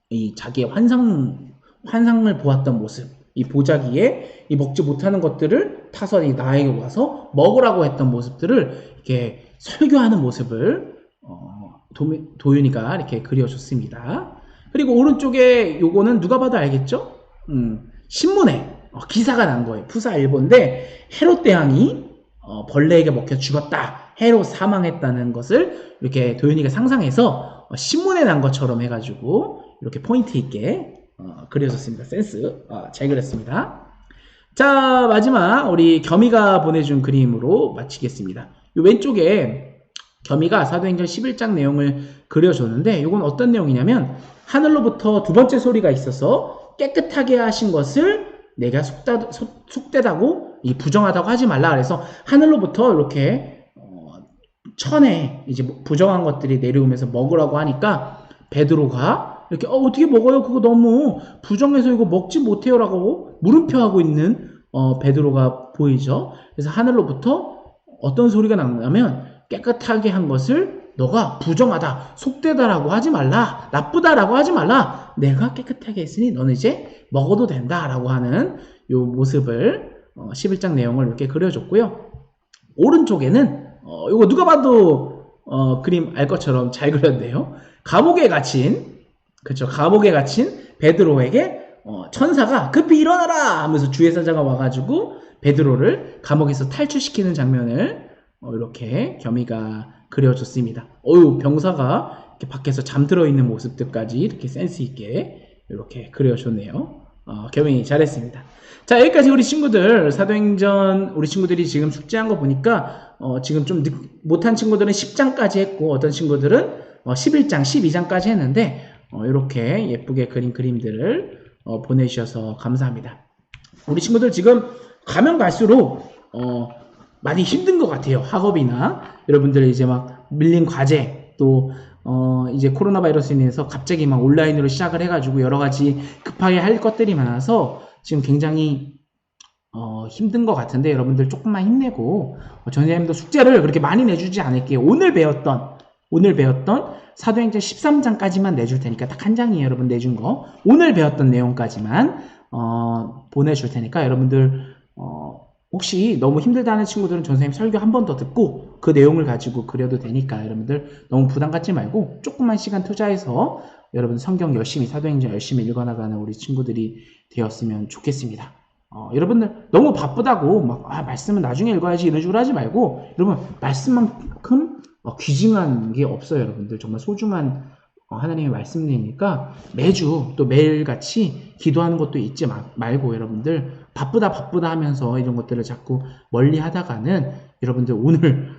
이 자기의 환상을 보았던 모습, 이 보자기에 이 먹지 못하는 것들을 타서 나에게 와서 먹으라고 했던 모습들을 이렇게 설교하는 모습을 도윤이가 이렇게 그려줬습니다. 그리고 오른쪽에 요거는 누가 봐도 알겠죠? 신문에 기사가 난 거예요. 푸사일보인데 헤롯 대왕이 벌레에게 먹혀 죽었다, 헤롯 사망했다는 것을 이렇게 도윤이가 상상해서 신문에 난 것처럼 해가지고 이렇게 포인트 있게 그려줬습니다. 센스 잘 그렸습니다. 자, 마지막 우리 겸이가 보내준 그림으로 마치겠습니다. 요 왼쪽에 겸이가 사도행전 11장 내용을 그려줬는데, 이건 어떤 내용이냐면 하늘로부터 두 번째 소리가 있어서 깨끗하게 하신 것을 내가 속되다고 부정하다고 하지 말라. 그래서 하늘로부터 이렇게 천에 이제 부정한 것들이 내려오면서 먹으라고 하니까 베드로가 이렇게 어떻게 먹어요? 그거 너무 부정해서 이거 먹지 못해요라고 물음표하고 있는 베드로가 보이죠. 그래서 하늘로부터 어떤 소리가 나냐면 깨끗하게 한 것을 너가 부정하다, 속되다라고 하지 말라, 나쁘다라고 하지 말라. 내가 깨끗하게 했으니 너는 이제 먹어도 된다라고 하는 요 모습을 11장 내용을 이렇게 그려줬고요. 오른쪽에는 이거 누가 봐도 그림 알 것처럼 잘 그렸네요. 감옥에 갇힌 그쵸. 감옥에 갇힌 베드로에게 천사가 급히 일어나라 하면서 주의사자가 와가지고 베드로를 감옥에서 탈출시키는 장면을 이렇게 겸이가 그려줬습니다. 병사가 이렇게 밖에서 잠들어 있는 모습들까지 이렇게 센스 있게 이렇게 그려줬네요. 겸이 잘했습니다. 자, 여기까지 우리 친구들 사도행전 우리 친구들이 지금 숙제한 거 보니까 지금 좀 못한 친구들은 10장까지 했고 어떤 친구들은 11장, 12장까지 했는데 이렇게 예쁘게 그린 그림들을 보내주셔서 감사합니다. 우리 친구들 지금 가면 갈수록 많이 힘든 것 같아요. 학업이나 여러분들 이제 막 밀린 과제 또 이제 코로나 바이러스에 인해서 갑자기 막 온라인으로 시작을 해가지고 여러 가지 급하게 할 것들이 많아서 지금 굉장히 힘든 것 같은데 여러분들 조금만 힘내고 전생님도 숙제를 그렇게 많이 내주지 않을게요. 오늘 배웠던 사도행전 13장까지만 내줄 테니까 딱 한 장이에요. 여러분 내준 거 오늘 배웠던 내용까지만 보내줄 테니까 여러분들 혹시 너무 힘들다는 친구들은 전생님 설교 한 번 더 듣고 그 내용을 가지고 그려도 되니까 여러분들 너무 부담 갖지 말고 조금만 시간 투자해서 여러분 성경 열심히 사도행전 열심히 읽어나가는 우리 친구들이 되었으면 좋겠습니다. 여러분들 너무 바쁘다고 막 말씀은 나중에 읽어야지 이런 식으로 하지 말고 여러분 말씀만큼 귀중한 게 없어요. 여러분들 정말 소중한 하나님의 말씀이니까 매주 또 매일같이 기도하는 것도 잊지 말고 여러분들 바쁘다 하면서 이런 것들을 자꾸 멀리 하다가는 여러분들 오늘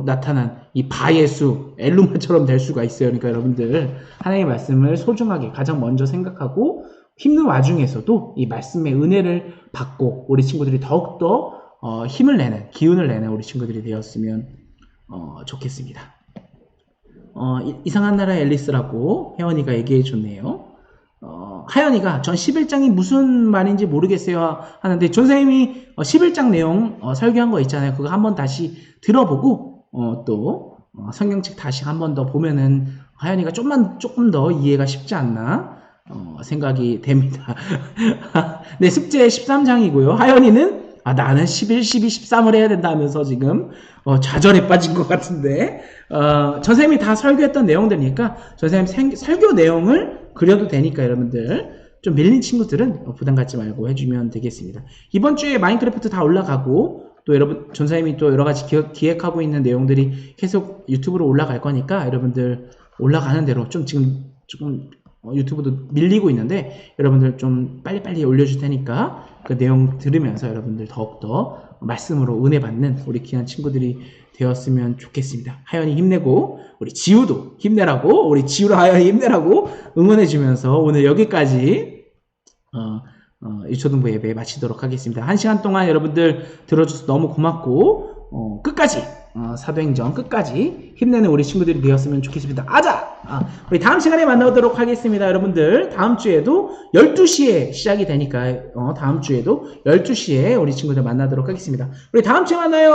나타난 이 바예수 엘루마처럼 될 수가 있어요. 그러니까 여러분들 하나님의 말씀을 소중하게 가장 먼저 생각하고 힘든 와중에서도 이 말씀의 은혜를 받고 우리 친구들이 더욱더 힘을 내는 기운을 내는 우리 친구들이 되었으면 좋겠습니다. 이상한 나라 앨리스라고 혜원이가 얘기해 줬네요. 하연이가 전 11장이 무슨 말인지 모르겠어요 하는데 전생님이 11장 내용 설교한 거 있잖아요. 그거 한번 다시 들어보고 또 성경책 다시 한번 더 보면은 하연이가 조금 더 이해가 쉽지 않나 생각이 됩니다. 네, 숙제 13장이고요. 하연이는 나는 11, 12, 13을 해야 된다 하면서 지금 좌절에 빠진 것 같은데 전생님이 다 설교했던 내용들이니까 전생님 설교 내용을 그려도 되니까 여러분들 좀 밀린 친구들은 부담 갖지 말고 해주면 되겠습니다. 이번 주에 마인크래프트 다 올라가고 또 여러분 전생님이 또 여러 가지 기획하고 있는 내용들이 계속 유튜브로 올라갈 거니까 여러분들 올라가는 대로 좀 지금 조금 유튜브도 밀리고 있는데 여러분들 좀 빨리빨리 올려줄 테니까 그 내용 들으면서 여러분들 더욱더 말씀으로 은혜 받는 우리 귀한 친구들이 되었으면 좋겠습니다. 하연이 힘내고 우리 지우도 힘내라고 우리 지우랑 하연이 힘내라고 응원해주면서 오늘 여기까지 유초등부 예배 마치도록 하겠습니다. 1시간 동안 여러분들 들어줘서 너무 고맙고 끝까지 사도행전 끝까지 힘내는 우리 친구들이 되었으면 좋겠습니다. 우리 다음 시간에 만나도록 하겠습니다. 여러분들 다음 주에도 12시에 시작이 되니까 다음 주에도 12시에 우리 친구들 만나도록 하겠습니다. 우리 다음 주에 만나요.